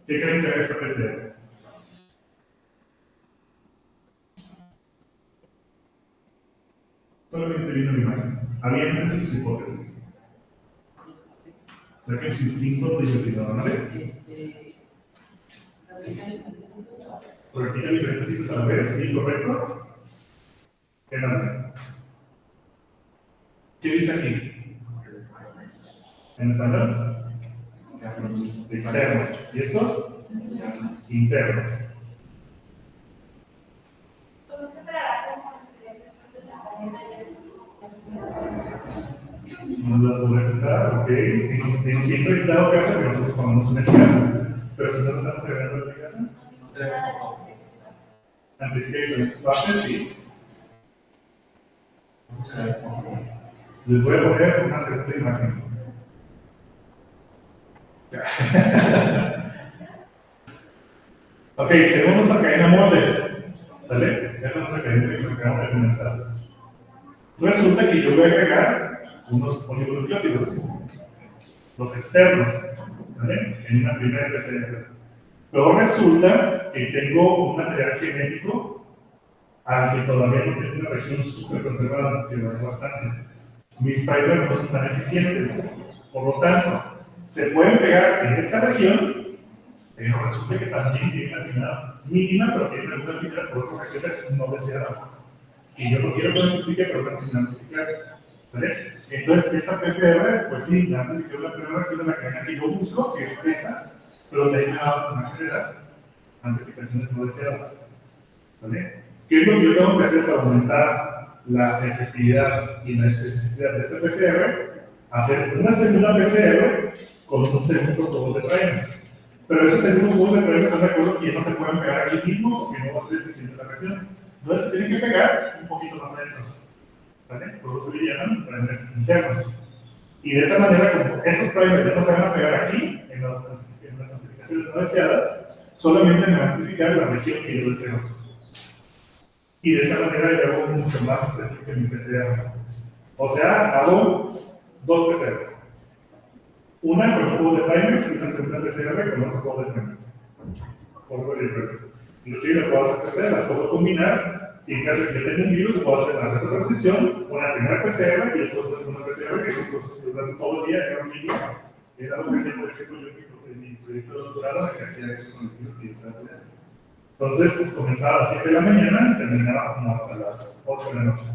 ¿qué creen que haga esta PCR? Solamente viendo la imagen. Aviéntense sus hipótesis. Saquen su instinto de investigador, ¿vale? Practican diferentes sitios a la vez, ¿sí? ¿Correcto? ¿Qué hacen? ¿Qué dice aquí? ¿En estándar? Externos. ¿Y estos? Internos. ¿Cómo se separará como diferentes partes de la cadena de ejercicio? No las voy a quitar, ok. Siempre he dado caso que nosotros ponemos una casa, pero si no lo estamos agregando en la casa, No te veo como. amplifica diferentes partes, sí. Se ve como. Les voy a poner una segunda imagen. Ok, tenemos una cadena molde. ¿Sale? Esa es nuestra cadena con la que vamos a comenzar. Resulta que yo voy a agregar unos oligonucleótidos, los externos, ¿sale? En una primera PCR. Luego resulta que tengo un material genético al que todavía no tengo una región súper conservada, que va bastante. Mis primers no son tan eficientes. Por lo tanto, se pueden pegar en esta región, pero resulta que también tiene una afinidad mínima, pero tiene alguna afinidad por otras regiones no deseadas. Y yo no quiero que me amplifique, pero casi me amplificar. ¿Vale? Entonces, esa PCR, pues sí, me amplificó la primera versión de la cadena que yo busco, que es esa, pero de ahí me va a generar amplificaciones no deseadas. ¿Vale? ¿Qué es lo que yo tengo que hacer para aumentar la efectividad y la especificidad de esa PCR? Hacer una segunda PCR con unos segundos tubos de primers. Pero esos segundos tubos de primers están de acuerdo que no se pueden pegar aquí mismo porque no va a ser eficiente la reacción. Entonces se tienen que pegar un poquito más adentro. ¿Vale? Por eso se le llaman primers internos. Y de esa manera, como esos primers ya no se van a pegar aquí, en las amplificaciones no deseadas, solamente me va a amplificar la región que yo deseo. Y de esa manera yo hago mucho más específico en mi PCR. O sea, hago dos PCRs. Una con un juego de primers y una segunda PCR con otro juego de primers. Juego de primers. Inclusive la puedo hacer PCR, la puedo combinar. Si en caso de que yo tenga un virus, puedo hacer la retrotranscripción con la primera PCR y después la segunda PCR, que es un proceso que dura todo el día, era un mínimo. Era lo que hacía, por ejemplo, yo en mi proyecto de doctorado, que hacía eso con los virus y estaba estudiando. Entonces, comenzaba a las 7 de la mañana y terminaba como hasta las 8 de la noche.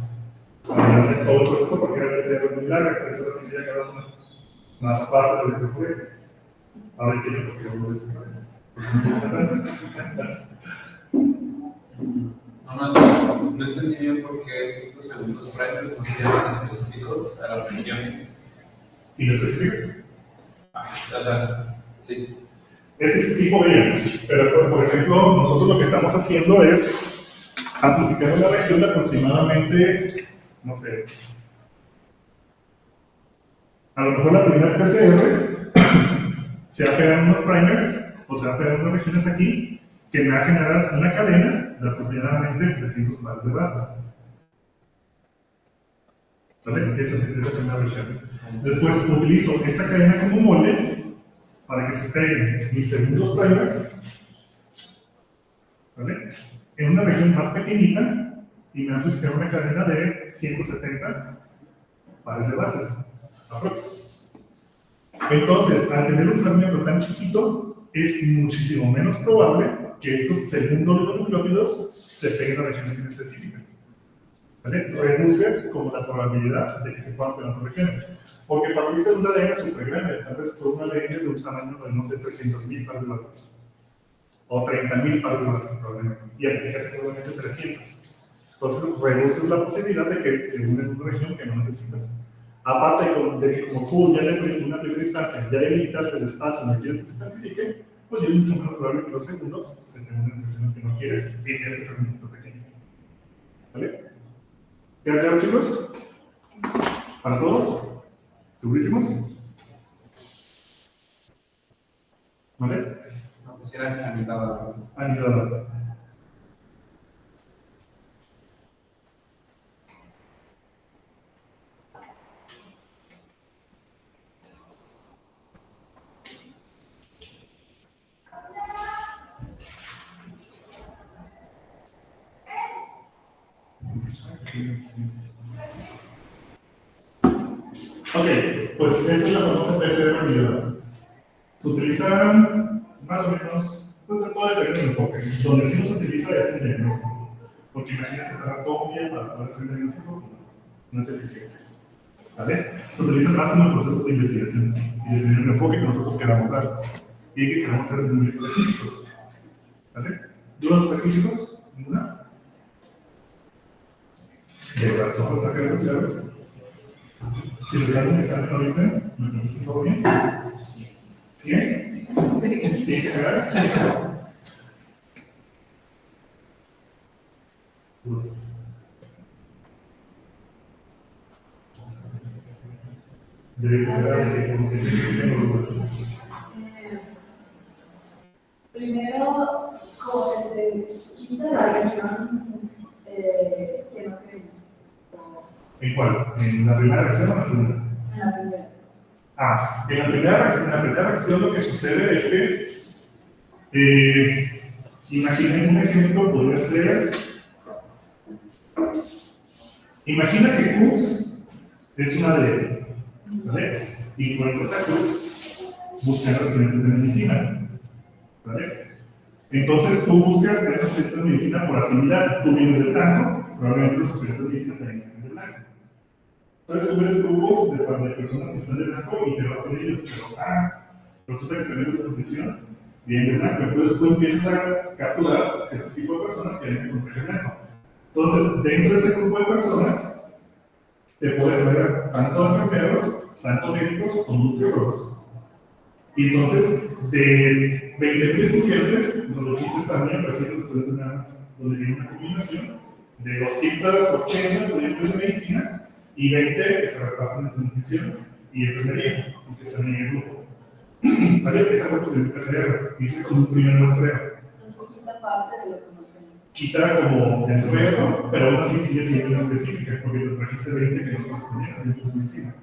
Para de todo el proceso, porque era PCR muy larga, 3 horas y media cada una. Más aparte de electroforesis. Ahora entiendo por qué hablo de electroforesis. Nomás, no entendí bien por qué estos segundos primers no se llaman específicos a las regiones. ¿Y lo específicos? O sea, sí. Ese sí podría, pero por ejemplo, nosotros lo que estamos haciendo es amplificar una región de aproximadamente, no sé, a lo mejor la primera PCR se va a pegar unos primers o se va a pegar unas regiones aquí que me va a generar una cadena de aproximadamente 300 pares de bases. ¿Sale? Esa es la primera región. Después utilizo esta cadena como molde para que se peguen mis segundos primers, ¿vale? En una región más pequeñita y me va a amplificar una cadena de 170 pares de bases. Entonces, al tener un fragmento tan chiquito, es muchísimo menos probable que estos segundos nucleótidos se peguen a regiones inespecíficas. ¿Vale? Reduces como la probabilidad de que se puedan pegar a otras regiones. Porque partirse de una ADN es súper grande, tal vez por una ADN de un tamaño de, no sé, 300.000 pares de bases. O 30.000 pares de bases, probablemente. Y aplicas probablemente 300. Entonces, reduces la posibilidad de que se une en una región que no necesitas. Aparte de que como tú ya en una primera instancia ya delimitas el espacio donde quieres que se amplifique, pues ya es mucho menos probable que los segundos se te unen en regiones que no quieres en ese fragmento pequeño. ¿Vale? ¿Queda claro, chicos? ¿Para todos? ¿Segurísimos? ¿Vale? No, pues era anidada. Anidada. Ok, pues esa es la famosa PCR anidada. Se utilizan más o menos, pues todo depende del enfoque. Donde sí no se utiliza es el diagnóstico. Porque imagínense tratar todo un día para poder hacer el diagnóstico, no es eficiente. ¿Vale? Se utiliza más en los procesos de investigación y depende del enfoque que nosotros queramos dar y que queramos ser muy específicos. ¿Vale? ¿Dudas hasta aquí, chicos? ¿Ninguna? De verdad, todo está quedando claro. Si les salen, me salen ahorita, ¿me contestan todo bien? Sí. ¿100? ¿Sí? ¿Claro? Pues, debe quedar de como que sí tengo dudas. Primero, como que se quita la región que no queremos. ¿En cuál? ¿En la primera reacción o en la segunda? En la primera. En la primera reacción lo que sucede es que, imaginen un ejemplo, podría ser, imagina que CUPS es una de, ¿vale? Y por ejemplo, esa CUPS buscan los estudiantes de medicina, ¿vale? Entonces tú buscas a esos estudiantes de medicina por afinidad, tú vienes del blanco, probablemente los estudiantes de medicina también vienen del blanco. Entonces tú ves grupos de personas que están de blanco y te vas con ellos, pero resulta que tenemos la condición bien de blanco. Entonces tú empiezas a capturar cierto tipo de personas que vienen con traje blanco. Entonces, dentro de ese grupo de personas, te puedes ver tanto enfermeros, tanto médicos como nutriólogos. Y entonces, de 20,000 estudiantes, nos lo dicen también 300 estudiantes nada más, donde viene una combinación de 280 estudiantes de medicina y 20 que se reparten entre nutrición y enfermería, y que están en el grupo. ¿Sale? Esa es la primer PCR, dice como un primer muestreo. Entonces quita parte de lo que no tenemos. Quita como el resto, pero aún así sigue siendo una específica, porque te trajiste 20 que no correspondían a ciencias de medicina.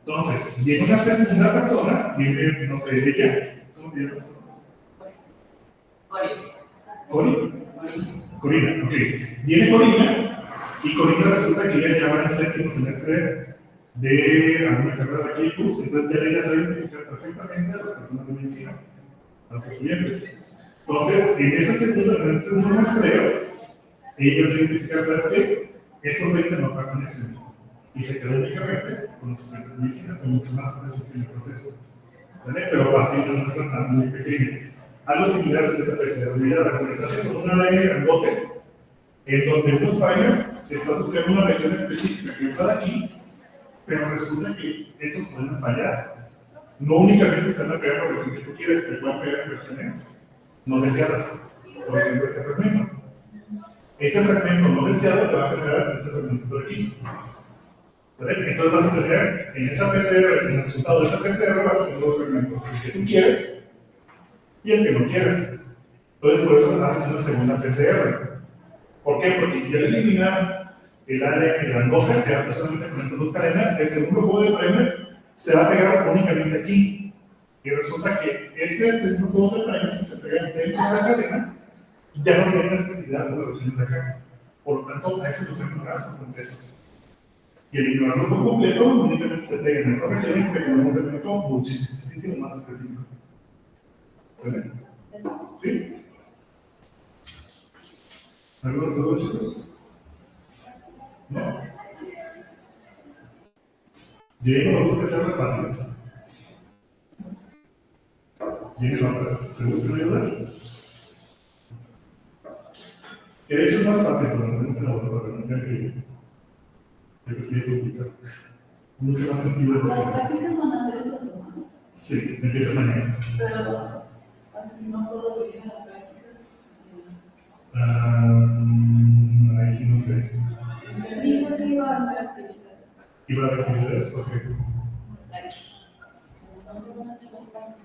Entonces, viene una segunda persona, viene, no sé, ella, ¿cómo te llamas? Cori. Corina, ok. Viene Corina, y Corina resulta que ella ya va en el séptimo semestre de alguna carrera de aquí de curso, entonces ya ella sabe identificar perfectamente a las personas de medicina, a los estudiantes. Entonces, en ese segundo muestreo, ella se identifica, ¿sabes qué? Estos 20 no pertenecen. Y se quedó únicamente con los estudiantes de medicina, fue mucho más específico en el proceso. ¿Vale? Pero a partir de una muestra tan muy pequeña. Algo similar se les apreciabilidad de la organización con una de grandote, en donde unos países están buscando una región específica que está de aquí, pero resulta que estos pueden fallar. No únicamente se van a pegar por la región que tú quieres, te pueden pegar en regiones no deseadas. Por ejemplo, ese fragmento. Ese fragmento no deseado te va a generar ese fragmento de aquí. ¿Vale? Entonces vas a tener en esa PCR, en el resultado de esa PCR, vas a tener dos fragmentos, el que tú quieres y el que no quieres. Entonces, por eso haces una segunda PCR. ¿Por qué? Porque ya eliminar el área que grandosa, quedarte solamente con estas dos cadenas, el segundo juego de premes se va a pegar únicamente aquí. Y resulta que este segundo juego de premes, si se pega dentro de la cadena, ya no tiene necesidad de las regiones acá. Por lo tanto, a ese lo tengo que ignorar por completo. Y el ignorarlo por completo únicamente se pega en esas regiones que tienen un elemento muchísimo más específico. ¿Vale? ¿Sí? ¿Alguna duda, chicos? ¿No? Lleguen los dos PCRs fáciles. Lleguen otras. ¿Seguro que no hay dudas? Que de hecho es más fácil cuando hacemos el laboratorio, no que es así de complicado. Mucho más sencillo de Las lo que. prácticas van a ser esta semana, Sí, empieza mañana. pero antes si no puedo venir a las prácticas. Ahí sí no sé. Dijo que iba a dar actividad. ¿Iba a haber actividades? Ok. ¿Dónde van a ser las prácticas?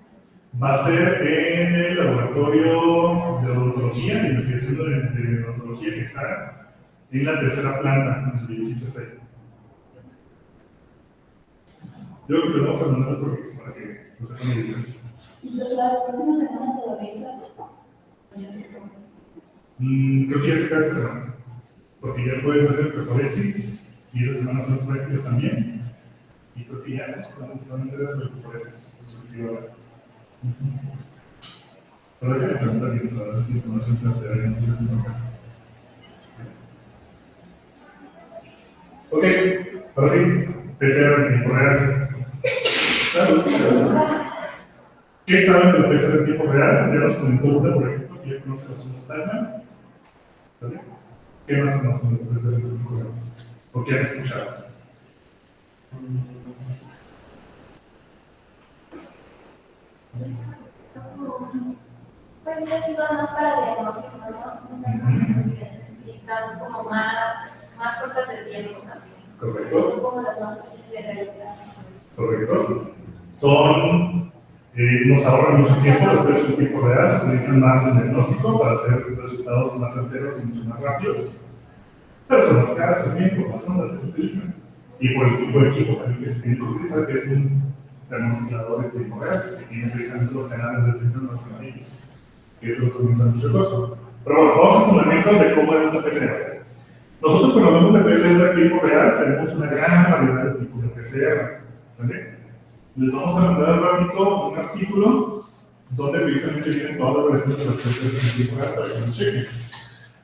Va a ser en el laboratorio de odontología, de investigación de odontología que está en la tercera planta, en el edificio 6. Yo creo que vamos a mandar un proyecto para que lo sepan muy bien. Entonces, la próxima semana todavía hay clases. Creo que ya se casi se van, porque ya puedes ver perforesis y esa semana son las prácticas también. Y creo que ya no solamente las perforesis, sí va a haber. Pero hay que preguntar bien para ver si información se te da en esta semana. Ok, ahora sí, PCR en tiempo real. Salud. ¿Qué saben de la PCR en tiempo real? Ya nos comentó una, por ejemplo, que ya conoce la zona Steinman. ¿Vale? ¿Qué más conocen de la PCR en tiempo real? ¿O qué han escuchado? Pues estas sí son más para diagnóstico, ¿no? Una investigación y están como más cortas de tiempo también. Correcto. Son como las más fáciles de realizar. Correcto. Nos ahorran mucho tiempo, las veces en tiempo real, se utilizan más el diagnóstico para hacer resultados más certeros y mucho más rápidos. Pero son más caras también por las ondas que se utilizan. Y por el tipo de equipo también que se tiene que utilizar, que es un termociclador de tiempo real, que tiene precisamente los canales de presión más amarillos. Que eso nos aumenta mucho costo. Pero bueno, vamos a fundamento de cómo es esta PCR. Nosotros cuando hablamos de PCR de tiempo real, tenemos una gran variedad de tipos de PCR. ¿Vale? Les vamos a mandar al ratito un artículo donde precisamente vienen todas las versiones de las PCRs en tiempo real para que lo chequen.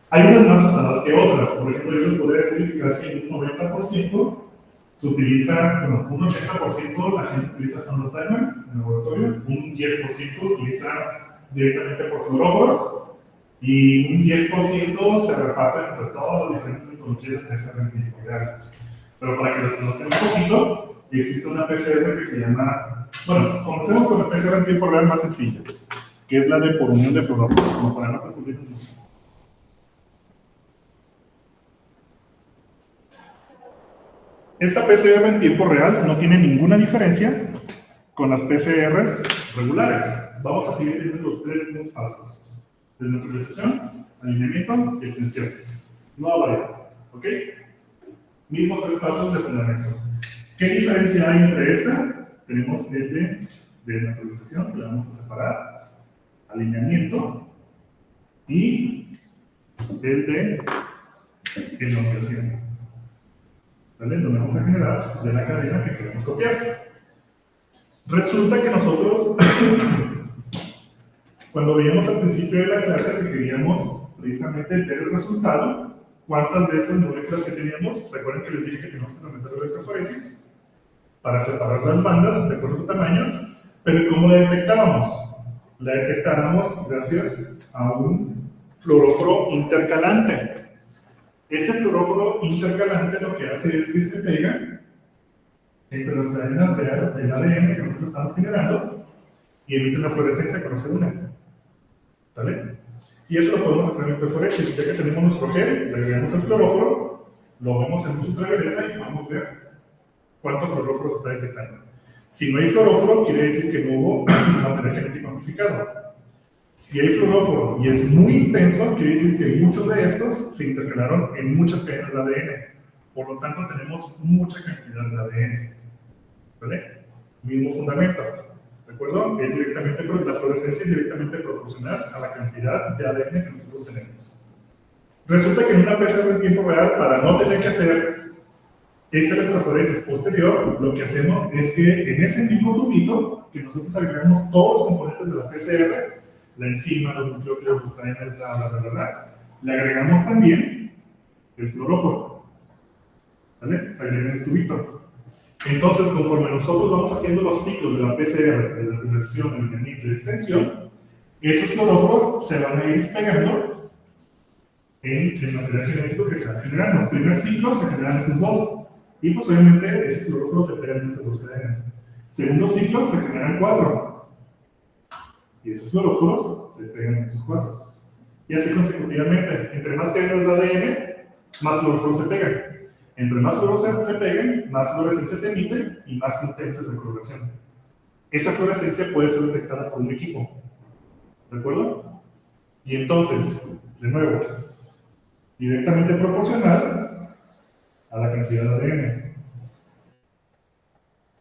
Hay unas más usadas que otras. Por ejemplo, yo les podría decir que casi un 90% se utiliza, bueno, un 80% la gente utiliza sondas Diamond en el laboratorio, un 10% utiliza directamente por fluoróforos y un 10% se reparten entre todas las diferentes metodologías de PCR en tiempo real. Pero para que los conozcan un poquito, existe una PCR que se llama, bueno, comencemos con la PCR en tiempo real más sencilla, que es la de por unión de fluoróforos, como para no confundir mucho. Esta PCR en tiempo real no tiene ninguna diferencia con las PCRs regulares. Vamos a seguir teniendo los tres mismos pasos: desnaturalización, alineamiento y extensión. No va a variar, ¿ok? Mismos tres pasos de fundamento. ¿Qué diferencia hay entre esta? Tenemos el de desnaturalización, que la vamos a separar, alineamiento y el de elongación. ¿Vale? Lo vamos a generar de la cadena que queremos copiar. Resulta que nosotros, cuando veíamos al principio de la clase que queríamos precisamente ver el resultado, ¿cuántas de esas moléculas que teníamos? ¿Se acuerdan que les dije que teníamos que someter a electroforesis para separar las bandas de acuerdo a su tamaño? Pero ¿cómo la detectábamos? La detectábamos gracias a un fluoróforo intercalante. Este fluoróforo intercalante lo que hace es que se pega entre las cadenas del ADN que nosotros estamos generando y emite una fluorescencia que no se une. ¿Vale? Y eso lo podemos hacer en electroforesis. Ya que tenemos nuestro gel, le agregamos el fluoróforo, lo vemos en luz ultravioleta y vamos a ver cuántos fluoróforos está detectando. Si no hay fluoróforo, quiere decir que no hubo material genético amplificado. Si hay fluoróforo y es muy intenso, quiere decir que muchos de estos se intercalaron en muchas cadenas de ADN. Por lo tanto, tenemos mucha cantidad de ADN. ¿Vale? Mismo fundamento. ¿De acuerdo? Es directamente, la fluorescencia es directamente proporcional a la cantidad de ADN que nosotros tenemos. Resulta que en una PCR en tiempo real, para no tener que hacer esa electroforesis posterior, lo que hacemos es que en ese mismo tubito, que nosotros agregamos todos los componentes de la PCR, la enzima, los nucleótidos, los cadenas, le agregamos también el fluoróforo. ¿Vale? Se agrega en el tubito. Entonces, conforme nosotros vamos haciendo los ciclos de la PCR, de la transición, alineamiento y extensión, esos fluoróforos se van a ir pegando en el material genético que se va generando. En el primer ciclo se generan esos dos, y posiblemente esos fluoróforos se pegan en esas dos cadenas. Segundo ciclo se generan 4. Y esos fluoróforos se pegan en esos 4. Y así consecutivamente, entre más cadenas de ADN, más fluoróforos se pegan. Entre más fluorescencia se peguen, más fluorescencia se emite y más intensa es la coloración. Esa fluorescencia puede ser detectada por un equipo. ¿De acuerdo? Y entonces, de nuevo, directamente proporcional a la cantidad de ADN.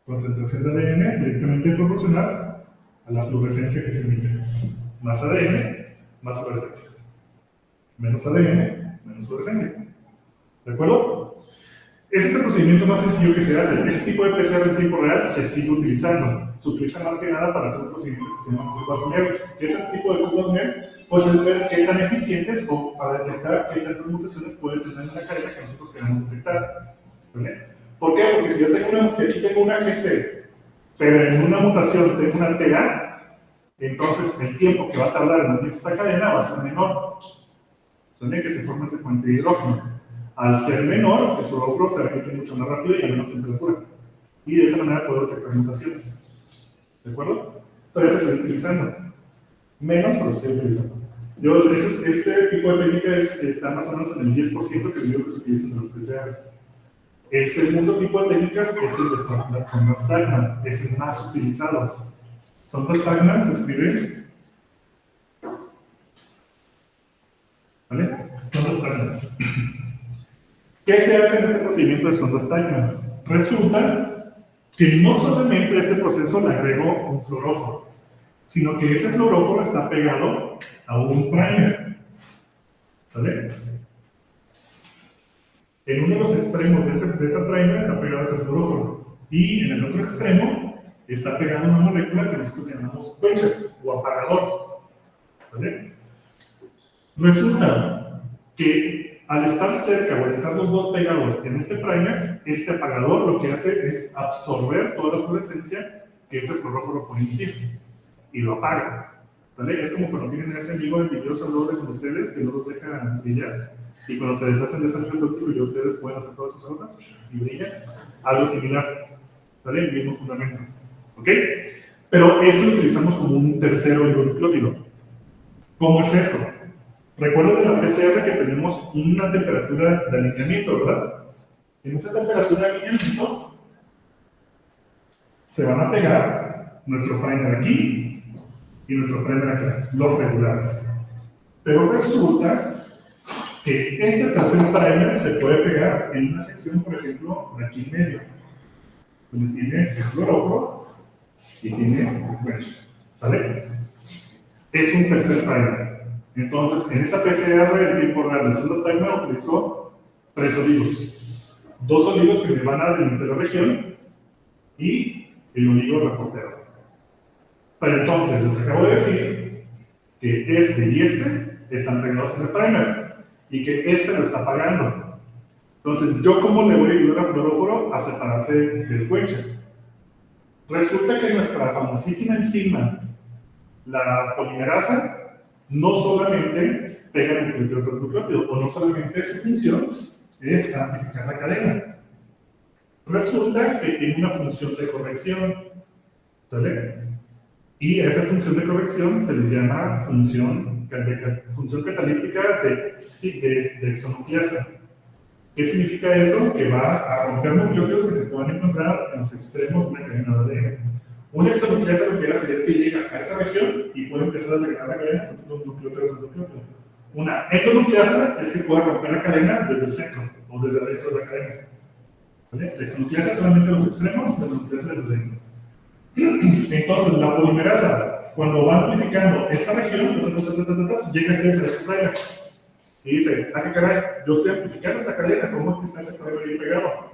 Concentración de ADN directamente proporcional a la fluorescencia que se emite. Más ADN, más fluorescencia. Menos ADN, menos fluorescencia. ¿De acuerdo? Ese es el procedimiento más sencillo que se hace. Ese tipo de PCR en tiempo real se sigue utilizando. Se utiliza más que nada para hacer un procedimiento que se llama curvas MER. Ese tipo de curvas MER, pues es ver qué tan eficientes o para detectar qué tantas mutaciones puede tener en la cadena que nosotros queremos detectar. ¿Vale? ¿Por qué? Porque si aquí tengo una GC, pero en una mutación tengo una TA, entonces el tiempo que va a tardar en unirse esa cadena va a ser menor. ¿Vale? Que se forma ese puente de hidrógeno. Al ser menor, el fluoróforo se repite mucho más rápido y a menos temperatura. y de esa manera puedo detectar mutaciones. ¿De acuerdo? Todavía se está utilizando. Menos, pero se está utilizando. Este tipo de técnica está más o menos en el 10% que digo que se utilizan en los PCRs. El segundo tipo de técnicas es el de sondas Tagman, es el más utilizado. Sondas Tagman se escribe, ¿vale? Sondas Tagman. ¿Qué se hace en este procedimiento de sondas Tagman? Resulta que no solamente a este proceso le agrego un fluoróforo, sino que ese fluoróforo está pegado a un primer. ¿Sale? En uno de los extremos de esa primer está pegado ese fluoróforo. Y en el otro extremo está pegada una molécula que nosotros llamamos quencher o apagador. ¿Vale? Resulta que al estar cerca o al estar los dos pegados en este primer, este apagador lo que hace es absorber toda la fluorescencia que ese fluoróforo puede emitir y lo apaga. ¿Vale? Es como cuando tienen ese amigo envidioso al lado de ustedes que no los deja brillar y cuando se deshacen de ese amigo tóxico y ustedes pueden hacer todas sus notas y brillan. Algo similar. ¿Vale? El mismo fundamento. ¿Ok? Pero esto lo utilizamos como un tercer oligonucleótido. ¿Cómo es eso? Recuerden de la PCR que tenemos una temperatura de alineamiento, ¿verdad? En esa temperatura de alineamiento se van a pegar nuestro primer aquí y nuestro primer acá, los regulares. Pero resulta que este tercer primer se puede pegar en una sección, por ejemplo, de aquí en medio, donde tiene el fluoróforo y tiene el quencher, ¿vale? Es un tercer primer. Entonces, en esa PCR, el tiempo real de sondas Tagman utilizó 3 oligos. 2 oligos que me van a delimitar la región y el oligo reportero. Pero entonces, les acabo de decir que este y este están pegados en el primer y que este lo está pagando. Entonces, ¿yo cómo le voy a ayudar al fluoróforo a separarse del quencher? Resulta que nuestra famosísima enzima, la polimerasa, no solamente pega el nucleótido tras nucleótido, o no solamente su función es amplificar la cadena. Resulta que tiene una función de corrección, ¿sale? Y a esa función de corrección se le llama función catalítica de exonucleasa. ¿Qué significa eso? Que va a romper nucleótidos que se puedan encontrar en los extremos de una cadena de ADN. Una exonucleasa lo que hace es que llega a esta región y puede empezar a degradar la cadena con un nucleótido tras nucleótido. Una endonucleasa es que puede romper la cadena desde el centro o desde adentro de la cadena. ¿Vale? La exonucleasa solamente los extremos, la endonucleasa desde dentro. Entonces, la polimerasa, cuando va amplificando esta región, llega a este tercer primer y dice, ah, qué caray, yo estoy amplificando esta cadena, ¿cómo es que está ese primer ahí pegado?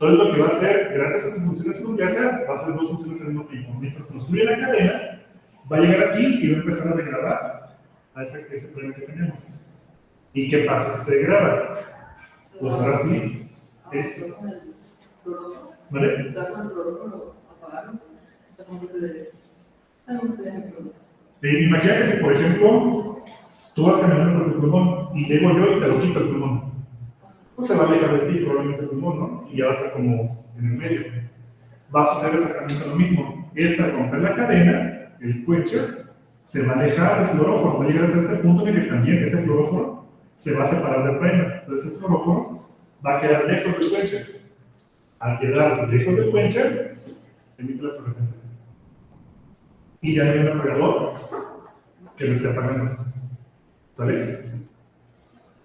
Entonces, lo que va a hacer, gracias a sus funciones nucleares, va a hacer 2 funciones al mismo tiempo. Mientras construye la cadena, va a llegar aquí y va a empezar a degradar a ese primer que tenemos. ¿Y qué pasa si se degrada? Pues ahora sí, eso. ¿Vale? ¿Está con el fluoróforo apagado? O sea, como que se debe. No sé, ejemplo. Imagínate que, por ejemplo, tú vas caminando por tu pulmón y llego yo y te lo quito el pulmón. Pues se va a alejar de ti probablemente el pulmón, ¿no? Y ya va a estar como en el medio. Va a suceder exactamente lo mismo. Esta rompe la cadena, el quencher, se va a alejar del fluoróforo, va a llegar hasta este punto en el que también ese fluoróforo se va a separar del primer. Entonces el fluoróforo va a quedar lejos del quencher. Al quedar lejos del quencher, emite la fluorescencia. Y ya no hay un apagador que lo esté apagando. ¿Sale?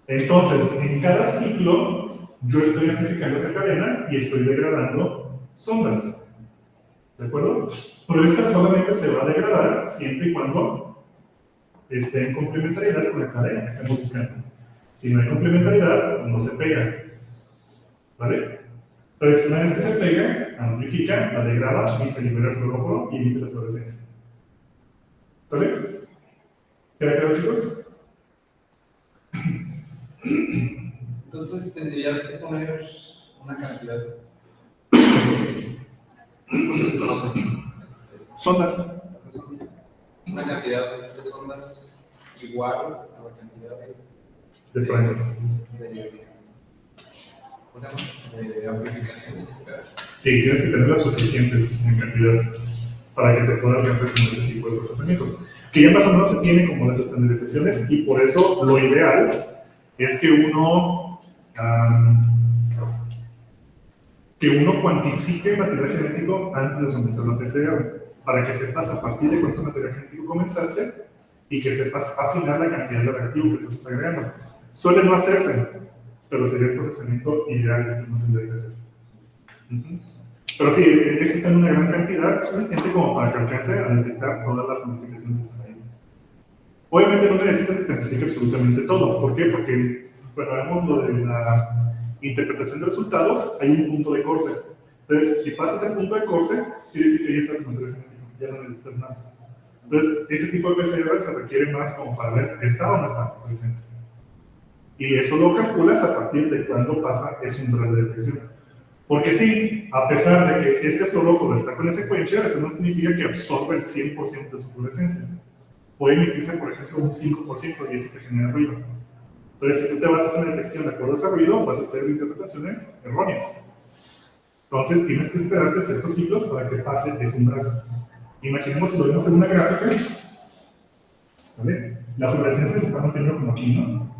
Entonces, en cada ciclo, yo estoy amplificando esa cadena y estoy degradando sondas. ¿De acuerdo? Pero esta solamente se va a degradar siempre y cuando esté en complementariedad con la cadena que estamos buscando. Si no hay complementariedad, no se pega. ¿Vale? Entonces, una vez que se pega, amplifica, la degrada y se libera el fluoróforo y emite la fluorescencia. ¿Vale? ¿Queda claro, chicos? Entonces tendrías que poner una cantidad. ¿Cómo se les conoce? Sondas. Una cantidad de sondas igual a la cantidad De primers. de de amplificaciones que esperas. Sí, tienes que tenerlas suficientes en cantidad para que te pueda alcanzar con ese tipo de procesamientos. Que ya más o menos se tiene como las estandarizaciones y por eso lo ideal es que uno cuantifique el material genético antes de someterlo a PCR, para que sepas a partir de cuánto material genético comenzaste y que sepas afinar la cantidad de reactivo que tú estás agregando. Suele no hacerse, pero sería el procesamiento ideal que uno tendría que hacer. Pero sí, existen una gran cantidad suficiente como para que alcance a detectar todas las modificaciones que están ahí. Obviamente no necesitas que te identifique absolutamente todo. ¿Por qué? Porque cuando vemos lo de la interpretación de resultados, hay un punto de corte. Entonces, si pasas el punto de corte, quiere decir que ya está el material genético, ya no necesitas más. Entonces, ese tipo de PCR se requiere más como para ver, ¿está o no está presente? Y eso lo calculas a partir de cuándo pasa ese umbral de detección. Porque sí, a pesar de que este fluoróforo está con ese secuencia, eso no significa que absorba el 100% de su fluorescencia. Puede emitirse, por ejemplo, un 5% y eso se genera ruido. Entonces, si tú te basas en la detección de acuerdo a ese ruido, vas a hacer interpretaciones erróneas. Entonces, tienes que esperarte ciertos ciclos para que pase ese umbral. Imaginemos si lo vemos en una gráfica, ¿vale? La fluorescencia se está manteniendo como aquí, ¿no?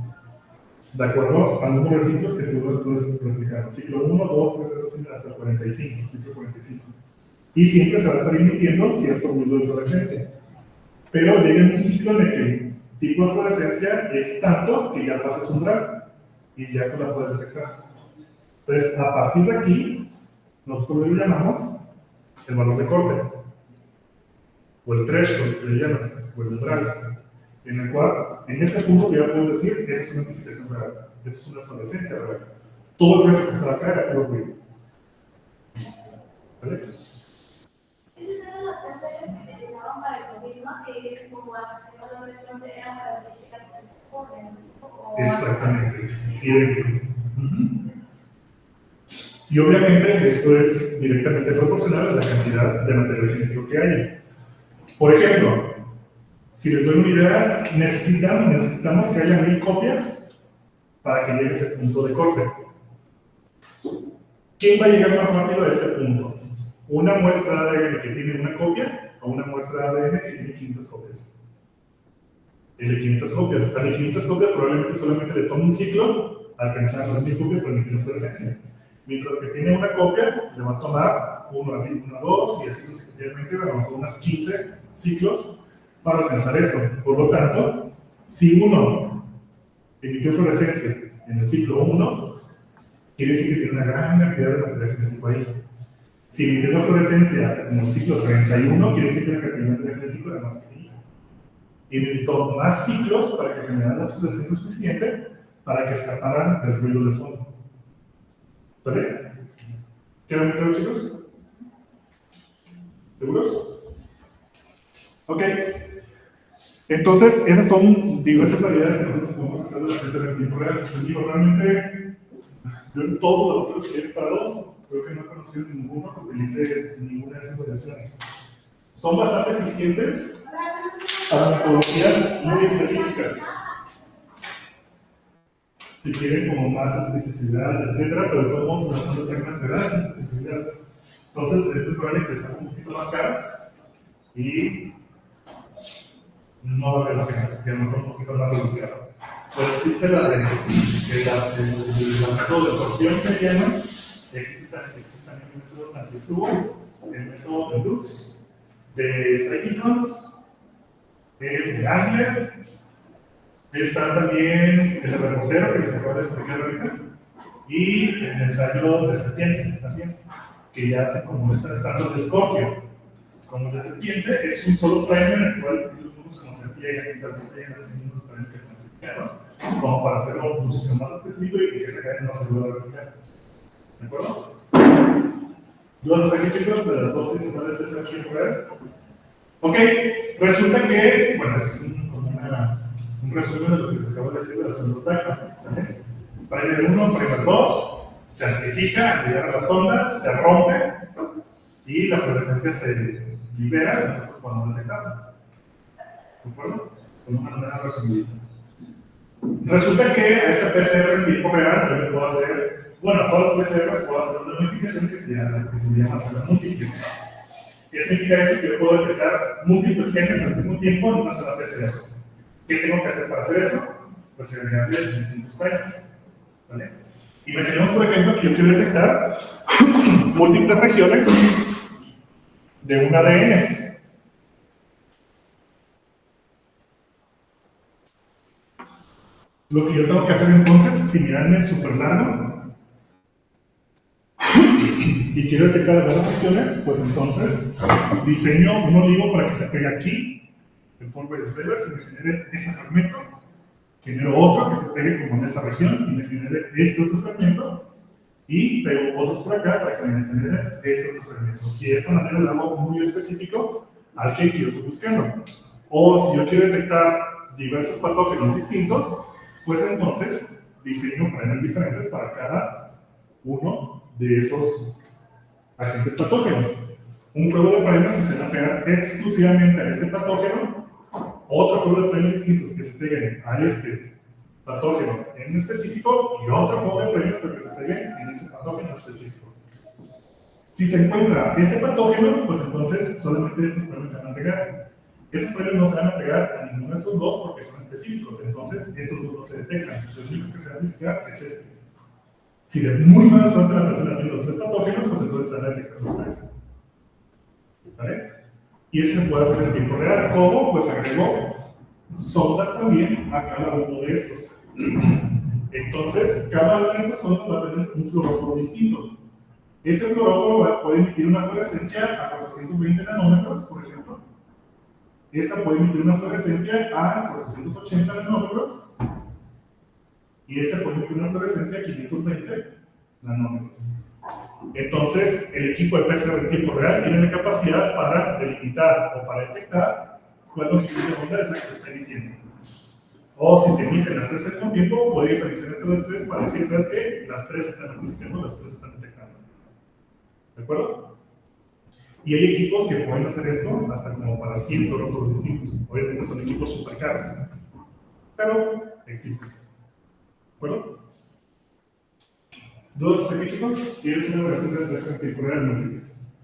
De acuerdo al número de ciclos que tú puedes replicar. Ciclo 1, 2, 3, 4, hasta 45, ciclo 45. Y siempre se va a estar emitiendo cierto ruido de fluorescencia. Pero llega un ciclo en el que el tipo de fluorescencia es tanto que ya pasas umbral y ya tú la puedes detectar. Entonces, a partir de aquí, nosotros le llamamos el valor de corte, o el threshold, que le llaman, o el umbral, en el cual, en este punto ya puedo decir, esa es una amplificación real, esa es una fluorescencia real. Todo el resto que está acá era puro ruido. ¿Vale? Esas eran las personas que utilizaban para el COVID, ¿no? Que como hasta que valor de frontera para decir si la corren. Exactamente, idéntico. Y obviamente esto es directamente proporcional a la cantidad de material genético que haya. Por ejemplo, si les doy una idea, necesitamos que haya 1000 copias para que llegue a ese punto de corte. ¿Quién va a llegar más rápido a este punto? ¿Una muestra de ADN que tiene una copia o una muestra de ADN que tiene 500 copias? El de 500 copias. Al de 500 copias probablemente solamente le tome un ciclo alcanzar las 1000 copias para emitir fluorescencia. Mientras que tiene una copia, le va a tomar 1 a 2 y así consecutivamente, a lo mejor unas 15 ciclos para alcanzar esto. Por lo tanto, si uno emitió fluorescencia en el ciclo 1, quiere decir que tiene una gran cantidad de material genético ahí. Si emitió la fluorescencia en el ciclo 31, quiere decir que la cantidad de material genético era más pequeña. Y necesitó más ciclos para que generaran la fluorescencia suficiente para que escaparan del ruido de fondo. ¿Está bien? ¿Queda muy claro, chicos? ¿Seguros? Ok. Entonces, esas son diversas variedades que nosotros podemos hacer de la PCR en tiempo real. Les digo, realmente, yo en todos los otros que he estado, creo que no he conocido ninguno que utilice ninguna de esas variaciones. Son bastante eficientes para metodologías muy específicas. Si quieren como más especificidad, etcétera, pero todos no son determinantes de esa especificidad. Entonces, es muy probable que sean un poquito más caras y no vale la pena, que a lo mejor un poquito más reducido. Pero existe la de el método de sorción que llaman, existe también el método de amplitud, el método de Lux, de Cyclicons, el de Angler. Está también el reportero que les acabo de explicar ahorita y el ensayo de serpiente también, que ya hace como datos de Scorpio. Como el de serpiente es un solo primer en el cual los números como se pliegan y se pliegan así mismos para que se replican, ¿no? Como para hacerlo un proceso más específico y que esa cadena no se vuelva a replicar. ¿De acuerdo? ¿Dudas aquí, chicos, de las dos principales de esa real? Ok, resulta que, bueno, es un resumen de lo que te acabo de decir de la sonda Stackman. Primer 1, primer 2, se amplifica al llegar a la sonda, se rompe y la fluorescencia se libera cuando detectamos. ¿De acuerdo? Con una manera resumida. Resulta que a esa PCR en tiempo real yo le puedo hacer Bueno, todas las PCRs puedo hacer una modificación que se llama sala múltiples. ¿Qué significa eso? Que yo puedo detectar múltiples genes al mismo tiempo en una sola PCR. ¿Qué tengo que hacer para hacer eso? Pues agregarle distintos frames. ¿Vale? Imaginemos, por ejemplo, que yo quiero detectar múltiples regiones de un ADN. Lo que yo tengo que hacer entonces, si mi ADN es súper largo y quiero detectar varias regiones, pues entonces diseño un oligo para que se pegue aquí, en forma de reverse, y me genere ese fragmento, genero otro que se pegue como en esa región y me genere este otro fragmento, y pego otros por acá para que me genere ese otro fragmento. Y de esta manera lo hago muy específico al que yo estoy buscando. O si yo quiero detectar diversos patógenos distintos, pues entonces diseño frames diferentes para cada uno de esos agentes patógenos. Un juego de frames que se van a pegar exclusivamente a este patógeno, otro juego de frames distintos que se peguen a este patógeno en específico y otro juego de frames que se peguen en ese patógeno específico. Si se encuentra ese patógeno, pues entonces solamente esos frames se van a pegar. Esos frames no se van a pegar a ninguno de estos dos porque son específicos, entonces estos dos no se detectan. Lo único que se va a identificar es este. Si de muy mala suerte la persona tiene los tres patógenos, pues entonces se van a detectar los tres. ¿Sale? Y eso se puede hacer en tiempo real. ¿Cómo? Pues agrego sondas también a cada uno de estos. Entonces, cada una de estas sondas va a tener un fluoróforo distinto. Este fluoróforo puede emitir una fluorescencia a 420 nanómetros, por ejemplo. Esa puede emitir una fluorescencia a 480 nanómetros. Y esa puede emitir una fluorescencia a 520 nanómetros. Entonces, el equipo de PCR en tiempo real tiene la capacidad para delimitar o para detectar cuál longitud de onda es la que se está emitiendo. O si se emiten las tres al mismo tiempo, puede diferenciar entre las tres para decir, ¿sabes qué? Las tres están amplificando, las tres están detectando. ¿De acuerdo? Y hay equipos que pueden hacer esto hasta como para 100 fluoróforos distintos. Obviamente son equipos súper caros, pero existen. ¿De acuerdo? ¿Dudas de chicos? ¿Quieres una versión de impresión temporal múltiples?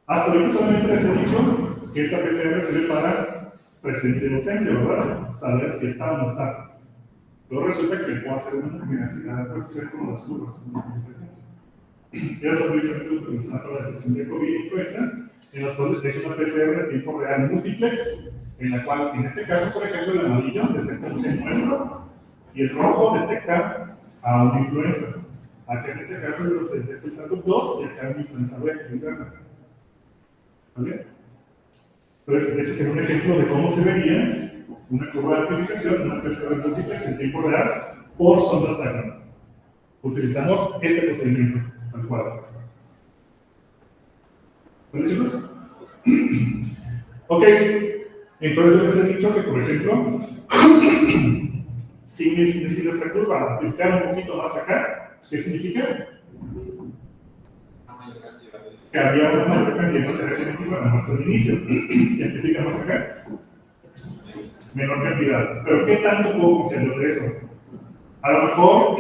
Hasta ahorita solamente les he dicho que esta PCR sirve para presencia y ausencia, ¿verdad? Saber si está o no está. Pero resulta que puedo hacer una combinación, puedes hacer como las curvas. Ya se utiliza utilizando para la detección de COVID e influenza, en las cuales es una PCR de tiempo real múltiplex, en la cual, en este caso, por ejemplo, el amarillo detecta un gen nuestro y el rojo detecta a una influenza. Acá en este caso se detecta el SARS-CoV-2 y acá una influenza B interna. ¿Vale? Entonces, ese sería un ejemplo de cómo se vería una curva de amplificación, una PCR múltiplex en tiempo real por sondas Tandem. Utilizamos este procedimiento, tal cual. ¿Vale, chicos? Ok, entonces les he dicho que, por ejemplo, si nuestra curva va a amplificar un poquito más acá, ¿qué significa? Que había una mayor cantidad de definitiva nada más al inicio. Si amplifica más acá, menor cantidad. Pero ¿qué tanto puedo confiar de eso? A lo mejor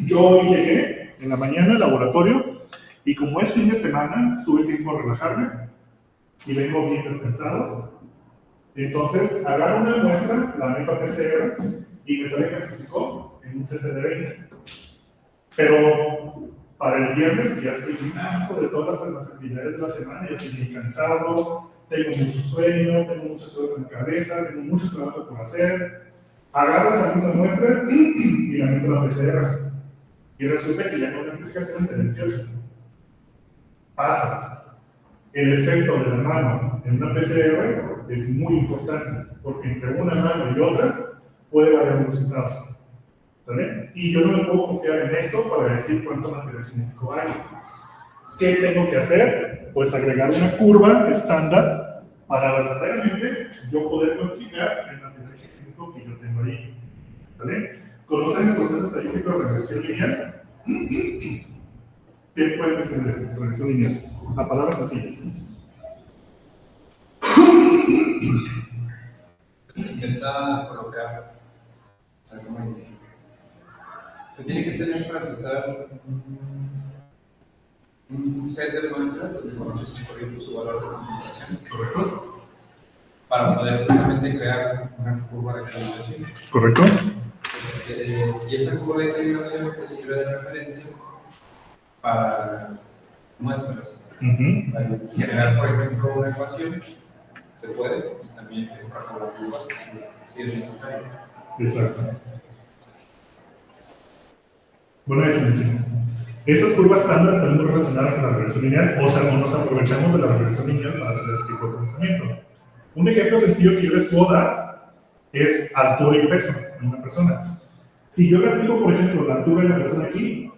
yo hoy llegué en la mañana al laboratorio y como es fin de semana, tuve tiempo a relajarme y vengo bien descansado. Entonces, agarro una muestra, la meto a PCR y me sale que amplificó en un CT de 20. Pero para el viernes, que ya estoy harto de todas las actividades de la semana, ya estoy muy cansado, tengo mucho sueño, tengo muchas cosas en la cabeza, tengo mucho trabajo por hacer. Agarro esa misma muestra y la meto a la PCR. Y resulta que ya no hay amplificación de 28. Pasa. El efecto de la mano en una PCR es muy importante, porque entre una mano y otra puede variar un resultado. ¿Vale? Y yo no me puedo confiar en esto para decir cuánto material genético hay. ¿Qué tengo que hacer? Pues agregar una curva estándar para verdaderamente yo poder cuantificar el material genético que yo tengo ahí. ¿Vale? ¿Conocen el proceso estadístico de regresión lineal? ¿Qué pueden decir de eso? Regresión lineal. A palabras sencillas. Se intenta colocar, o sea, ¿cómo decir? Se tiene que tener para empezar un set de muestras donde conoces su corriente, su valor de concentración, ¿Correcto? para poder justamente crear una curva de calibración. ¿Correcto? Y esta curva de calibración te sirve de referencia para muestras. Ujú. Para generar, por ejemplo, una ecuación, se puede, y también extrapolar curvas si es necesario. Exacto. Buena definición. Esas curvas estándar están muy relacionadas con la regresión lineal, o sea, no nos aprovechamos de la regresión lineal para hacer ese tipo de pensamiento. Un ejemplo sencillo que yo les puedo dar es altura y peso en una persona. Si yo grafico, por ejemplo, la altura de la persona aquí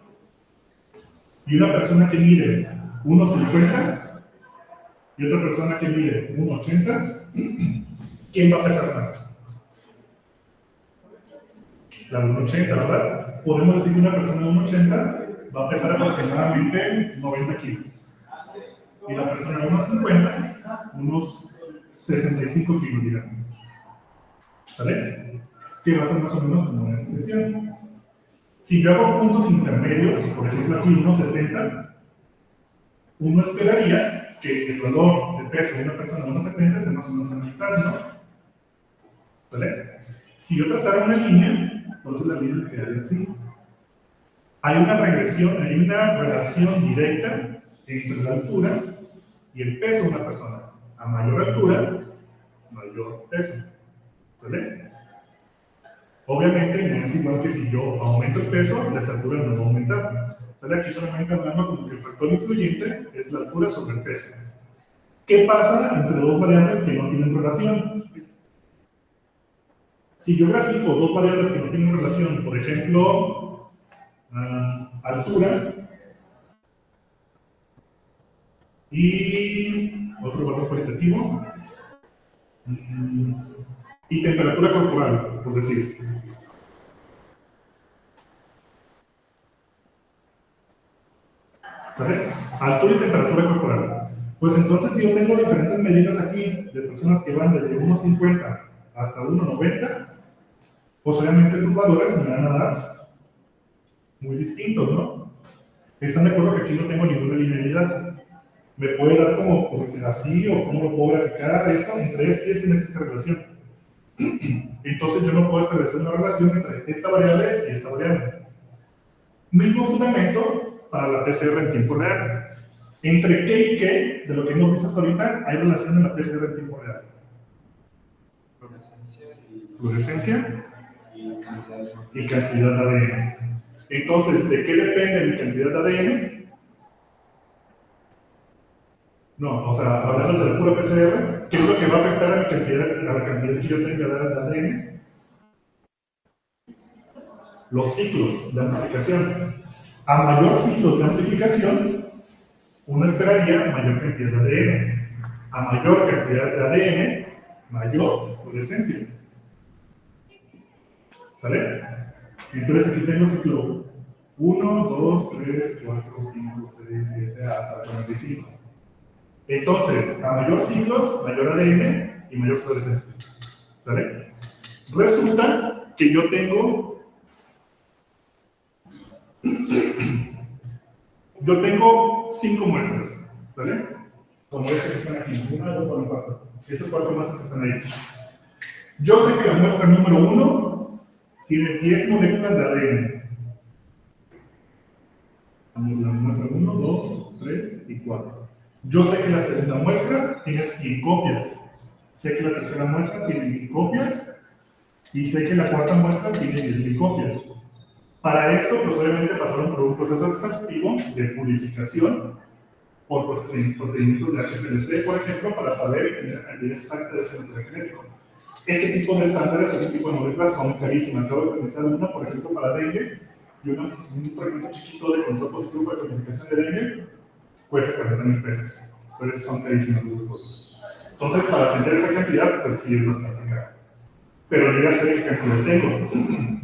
y una persona que mide 1,50 y otra persona que mide 1,80, ¿quién va a pesar más? La de 1,80, ¿verdad? Podemos decir que una persona de 1,80 va a pesar aproximadamente 90 kilos. Y la persona de 1,50, unos 65 kilos, digamos. ¿Vale? Que va a ser más o menos como esa sección. Si yo hago puntos intermedios, por ejemplo aquí 1,70, uno esperaría que el valor de peso de una persona de 1,70 esté más o menos a mitad, ¿no? ¿Vale? Si yo trazara una línea, entonces la línea quedaría así. Hay una regresión, hay una relación directa entre la altura y el peso de una persona. A mayor altura, mayor peso. ¿Vale? Obviamente no es igual que si yo aumento el peso, la estatura no va a aumentar. ¿Vale? Aquí solamente hablando como que el factor influyente es la altura sobre el peso. ¿Qué pasa entre dos variables que no tienen relación? Si yo grafico dos variables que no tienen relación, por ejemplo, altura y otro valor cualitativo y temperatura corporal, por decir. ¿Vale? Altura y temperatura corporal. Pues entonces si yo tengo diferentes medidas aquí de personas que van desde 1,50 hasta 1,90, pues obviamente esos valores me van a dar muy distintos, ¿no? ¿Están de acuerdo que aquí no tengo ninguna linealidad? Me puede dar como así o cómo lo puedo graficar esto, entre este y este no existe relación. Entonces yo no puedo establecer una relación entre esta variable y esta variable. Mismo fundamento para la PCR en tiempo real. Entre qué y qué, de lo que hemos visto hasta ahorita, hay relación en la PCR en tiempo real. Fluorescencia y cantidad de ADN. Entonces, ¿de qué depende mi cantidad de ADN? No, o sea, hablando de la pura PCR, ¿qué es lo que va a afectar a mi cantidad, a la cantidad que yo tenga de ADN? Los ciclos de amplificación. A mayor ciclos de amplificación, uno esperaría mayor cantidad de ADN. A mayor cantidad de ADN, mayor fluorescencia. ¿Sale? Entonces aquí tengo ciclo 1, 2, 3, 4, 5, 6, 7, hasta 45. Entonces, a mayor ciclos, mayor ADN y mayor fluorescencia. ¿Sale? Resulta que yo tengo 5 muestras. ¿Sale? Como esta que están aquí. 1, 2, 3, 4. Esas 4 muestras están ahí. Yo sé que la muestra número 1 tiene 10 moléculas de ADN. La muestra 1, 2, 3 y 4. Yo sé que la segunda muestra tiene 100 copias. Sé que la tercera muestra tiene 1000 copias. Y sé que la cuarta muestra tiene 10.000 copias. Para esto, pues obviamente pasaron por un proceso exhaustivo de purificación por procedimientos de HPLC, por ejemplo, para saber y tener la cantidad exacta de ese material genético. Este tipo de estándares, este tipo de moléculas son carísimas. Acabo de utilizar una, por ejemplo, para dengue, y un fragmento chiquito de control positivo para codificación de dengue cuesta 40,000 pesos. Entonces son carísimas esas cosas. Entonces, para atender esa cantidad, pues sí es bastante caro. Pero yo ya sé qué cantidad tengo.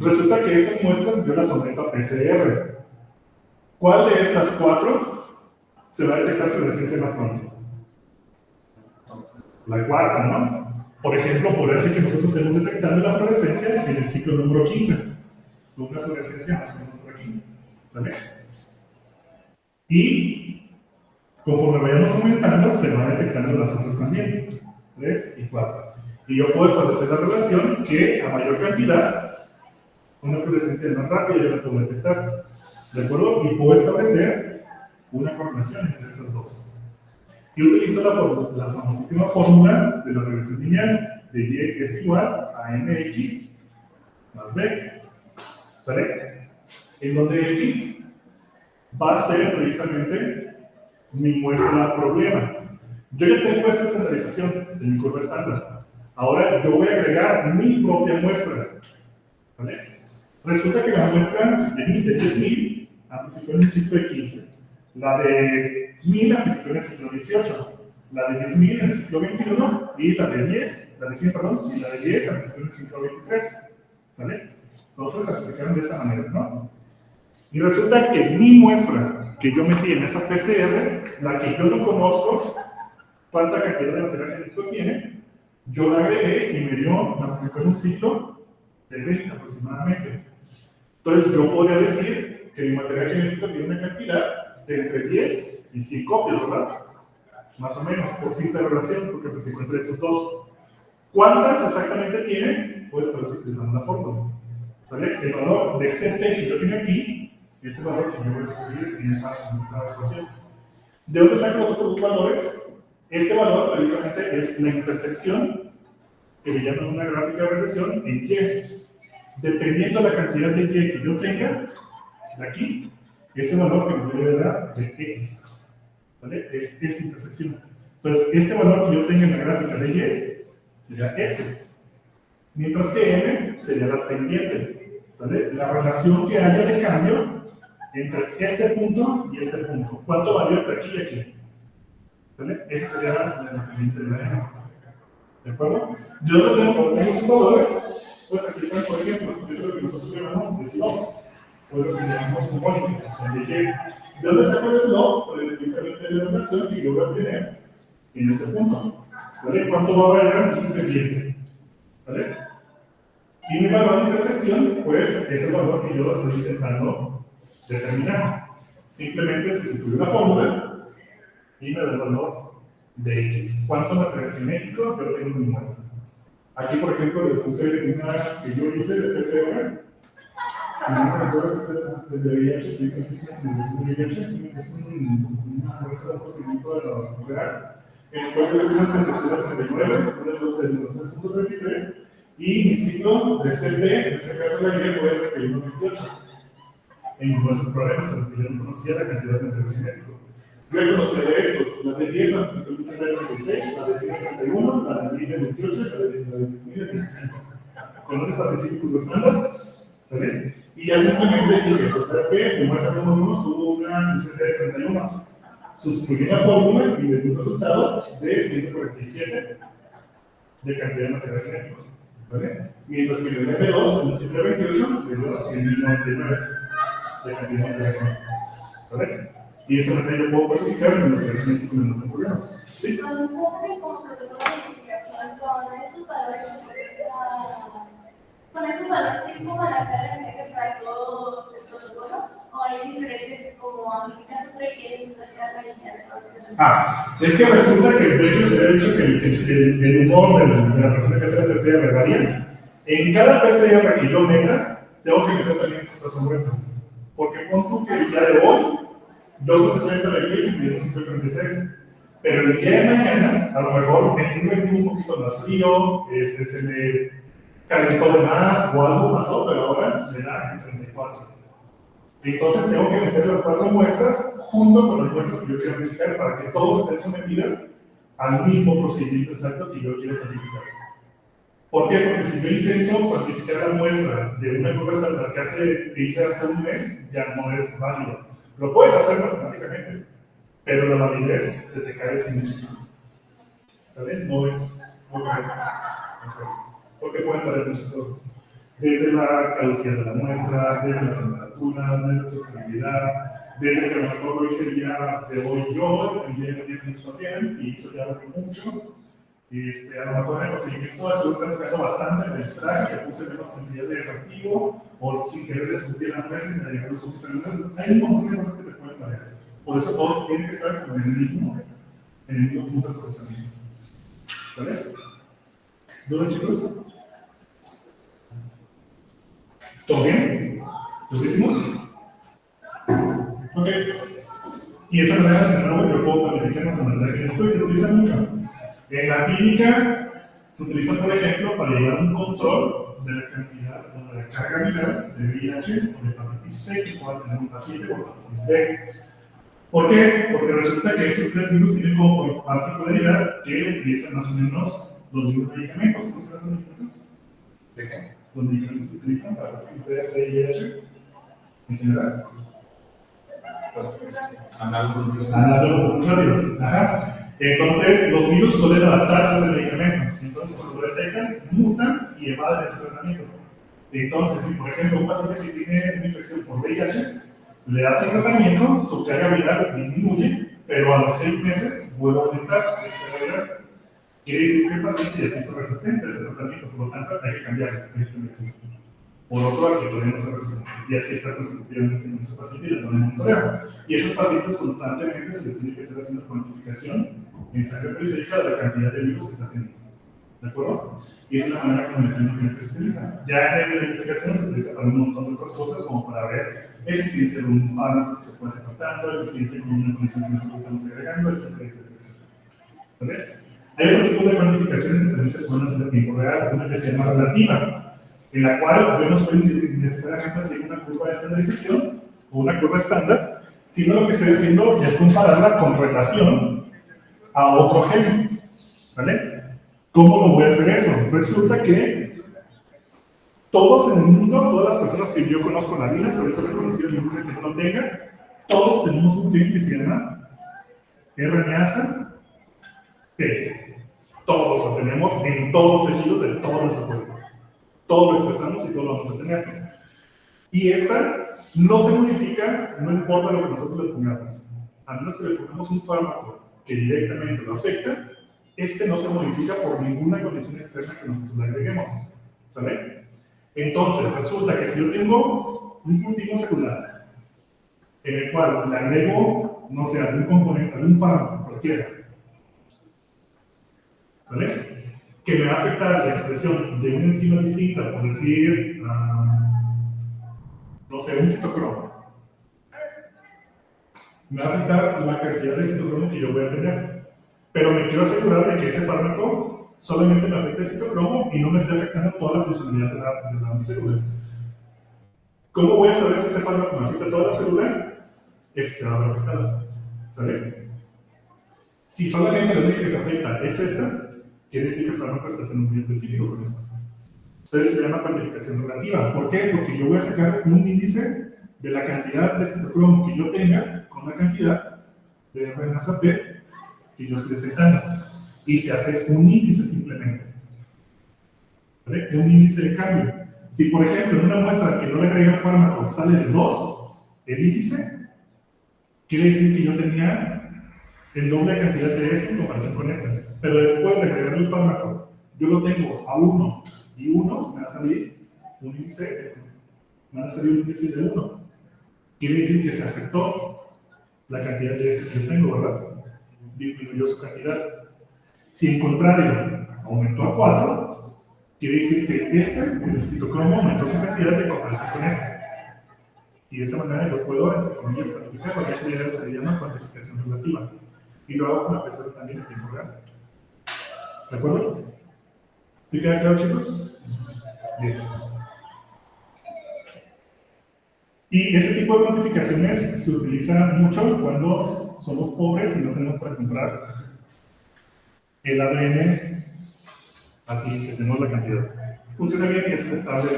Resulta que estas muestras yo las someto a PCR. ¿Cuál de estas 4 se va a detectar fluorescencia más pronto? La cuarta, ¿no? Por ejemplo, podría ser que nosotros estemos detectando la fluorescencia en el ciclo número 15. con una fluorescencia más o menos por aquí, ¿vale? Y conforme vayamos aumentando, se van detectando las otras también, 3 y 4. Y yo puedo establecer la relación que a mayor cantidad, una fluorescencia más rápida yo la puedo detectar, ¿de acuerdo? Y puedo establecer una correlación entre esas dos. Y utilizo la famosísima fórmula de la regresión lineal de y es igual a mx más b, ¿sale? En donde x va a ser precisamente mi muestra problema. Yo ya tengo esta estandarización de mi curva estándar. Ahora yo voy a agregar mi propia muestra, ¿vale? Resulta que la muestra de 10.000 amplificó en el ciclo de 15. La de 1000 amplificó en el ciclo 18, la de 10.000 en el ciclo 21 y la de 10, la de 100, perdón, y la de 10 amplificó en el ciclo 23, ¿sale? Entonces se aplicaron de esa manera, ¿no? Y resulta que mi muestra que yo metí en esa PCR, la que yo no conozco cuánta cantidad de material genético tiene, yo la agregué y me dio, me aplicó en un ciclo de 20 aproximadamente. Entonces yo podría decir que mi material genético tiene una cantidad de entre 10 y 100 copias, ¿verdad? Más o menos, por simple relación, porque practico entre esos dos. ¿Cuántas exactamente tiene? Pues para utilizando la fórmula. ¿Sale? El valor de CT que yo tengo aquí es el valor que yo voy a escribir en esa ecuación. ¿De dónde saco los otros dos valores? Este valor precisamente es la intersección, que le llaman una gráfica de regresión, en Y. Dependiendo de la cantidad de Y que yo tenga, de aquí, ese valor que me debe dar de X. ¿Vale? Es esta intersección. Entonces, este valor que yo tenga en la gráfica de Y sería este. Mientras que M sería la pendiente. ¿Sale? La relación que haya de cambio entre este punto y este punto. ¿Cuánto varía entre aquí y aquí? ¿Vale? Esa sería la pendiente de la M. ¿De acuerdo? Yo no tengo estos valores, pues aquí están, por ejemplo, eso es lo que nosotros llamamos de slope, o lo que llamamos homologización de Y. ¿De dónde saco el slope? Pues precisamente de la relación que yo voy a obtener en este punto. ¿Vale? ¿Cuánto va a variar mi pendiente? ¿Vale? Y mi valor de intersección, pues es el valor que yo estoy intentando determinar. Simplemente sustituyo la fórmula y me da el valor de X. ¿Cuánto material genético yo tengo en mi muestra? Aquí, por ejemplo, les puse una que yo hice de PCR. Si no me recuerdo, de VIH, que hice aquí en el de VIH, es una muestra de procedimiento de la real, en el cual yo tengo una intersección de 39, una de 1933, y mi ciclo de CT, en este caso la Y, fue de 31-28. En nuestros problemas, en los que yo no conocía la cantidad de material genético. Yo he conocido de estos, la de 10, la de 36, la de 131, la de 28 y la de 1025. ¿Conoces la de círculo estándar? ¿Sale? Y ya simplemente dije, pues sabes qué, mi muestra número 1 tuvo una UCT de 31. Sustituí la fórmula y me dio un resultado de 147 de cantidad de material genético. ¿Vale? Mientras que el M2, en el ciclo 28, le dio 199 de cantidad de material genético. ¿Vale? Y ese material lo puedo cualificar en el material genético de nuestro programa. ¿Sí? Cuando estás en como protocolo de investigación con estos valores, con estos valores, ¿sí es como la escala que se para todos el protocolo? ¿O hay diferentes, como en mi caso, que tienes una escala lineal de procesos? Es que resulta que de hecho se había dicho que el humor de la persona que hace la PCR varía. En cada PCR que yo meta, tengo que meter también esas cuatro muestras. Porque pon tú que el día de hoy, yo procesé esta de 10 y me dio 136. Pero el día de mañana, a lo mejor metí un poquito más frío, se me calentó de más o algo pasó, pero ahora me da en 34. Entonces tengo que meter las cuatro muestras junto con las muestras que yo quiero verificar para que todos estén sometidas al mismo procedimiento exacto que yo quiero cuantificar. ¿Por qué? Porque si yo intento cuantificar la muestra de una curva estándar que hice hace un mes, ya no es válido. Lo puedes hacer matemáticamente, pero la validez se te cae sin muchísimo. ¿Vale? No es correcto hacerlo, porque pueden variar muchas cosas. Desde la caducidad de la muestra, desde la temperatura, desde la sostenibilidad, desde que a lo mejor lo hice el día de hoy yo, el día de mañana no está bien, y hice ya mucho, A lo mejor en el procedimiento estuve practicando bastante, me distraje, le puse menos cantidad de reactivo, o sin querer le subí la nuez y me llegó un poquito de nuez. Hay un montón de cosas que te pueden variar. Por eso todos tienen que estar como en el mismo punto de procesamiento. ¿Vale? ¿Dudas, chicos? ¿Todo bien? ¿Lo hicimos? Ok. Y esa manera de nuevo yo puedo planificarnos de manera que después se utiliza mucho. En la clínica se utiliza, por ejemplo, para llevar un control de la cantidad o de la carga viral de VIH o de hepatitis C que pueda tener un paciente o hepatitis B. ¿Por qué? Porque resulta que esos tres virus tienen como particularidad que utilizan más o menos los mismos medicamentos. ¿Cómo se llaman los medicamentos? ¿De qué? Los medicamentos que utilizan para hepatitis B, C y VIH en general. Pues, análogos Análogos rápidos. Ajá. Entonces, los virus suelen adaptarse a ese medicamento. Entonces, cuando lo detectan, mutan y evaden ese tratamiento. Entonces, si por ejemplo un paciente que tiene una infección por VIH, le das el tratamiento, su carga viral disminuye, pero a los 6 meses vuelve a aumentar esa carga viral. Quiere decir que el paciente ya se hizo resistente a ese tratamiento, por lo tanto hay que cambiar ese medicamento por otro al que todavía no se resiste. Y así está consecutivamente en ese paciente y le dan un monitoreo. Y esos pacientes constantemente se les tiene que estar haciendo cuantificación en sangre periférica de la cantidad de virus que está teniendo. ¿De acuerdo? Y es la manera como el mecanismo que se utiliza. Ya en la investigación se utiliza para un montón de otras cosas, como para ver eficiencia de un fármaco que se puede estar tratando, eficiencia con una condición que nosotros estamos agregando, etcétera, etcétera, etcétera. ¿Sabe? Hay otro tipo de cuantificaciones que también se pueden hacer a tiempo real, una que se llama relativa, en la cual yo no estoy necesariamente haciendo una curva de estandarización o una curva estándar, sino lo que estoy haciendo es compararla con relación a otro gen. ¿Sale? ¿Cómo lo voy a hacer eso? Resulta que todos en el mundo, todas las personas que yo conozco en la vida, ahorita no he conocido ninguna que no lo tenga, todos tenemos un gen que se llama RNasa P. Todos lo tenemos en todos los tejidos de todo nuestro cuerpo. Todo lo expresamos y todo lo vamos a tener. Y esta no se modifica, no importa lo que nosotros le pongamos. A menos que le pongamos un fármaco que directamente lo afecta, este no se modifica por ninguna condición externa que nosotros le agreguemos. ¿Sabe? Entonces, resulta que si yo tengo un cultivo celular en el cual le agrego, no sé, algún componente, algún fármaco, cualquiera, ¿sale? Que me va a afectar la expresión de una enzima distinta, por decir, no sé, un citocromo. Me va a afectar la cantidad de citocromo que yo voy a tener. Pero me quiero asegurar de que ese fármaco solamente me afecte el citocromo y no me esté afectando toda la funcionalidad de la célula. ¿Cómo voy a saber si ese fármaco me afecta toda la célula? Es se va a ver afectado. ¿Sale? Si solamente la única que se afecta es esta, quiere decir que el fármaco está siendo muy específico con esto. Entonces se llama cuantificación relativa. ¿Por qué? Porque yo voy a sacar un índice de la cantidad de citocromo que yo tenga con la cantidad de RNasa P que yo estoy detectando. Y se hace un índice simplemente. ¿Vale? Un índice de cambio. Si por ejemplo en una muestra que no le agregué el fármaco sale de 2, el índice, quiere decir que yo tenía el doble de cantidad de este en comparación con este. Pero después de agregar el fármaco, yo lo tengo a 1 y 1, me va a salir un índice, de 1. Quiere decir que se afectó la cantidad de este que yo tengo, ¿verdad? Disminuyó su cantidad. Si en contrario aumentó a 4, quiere decir que el citocromo aumentó su cantidad de comparación con este. Y de esa manera yo puedo, entre comillas, cuantificar, porque eso se llama cuantificación relativa. Y lo hago con la PCR también en tiempo real. ¿De acuerdo? ¿Sí queda claro, chicos? Bien. Y este tipo de cuantificaciones se utiliza mucho cuando somos pobres y no tenemos para comprar el ADN así que tenemos la cantidad. Funciona bien y es aceptable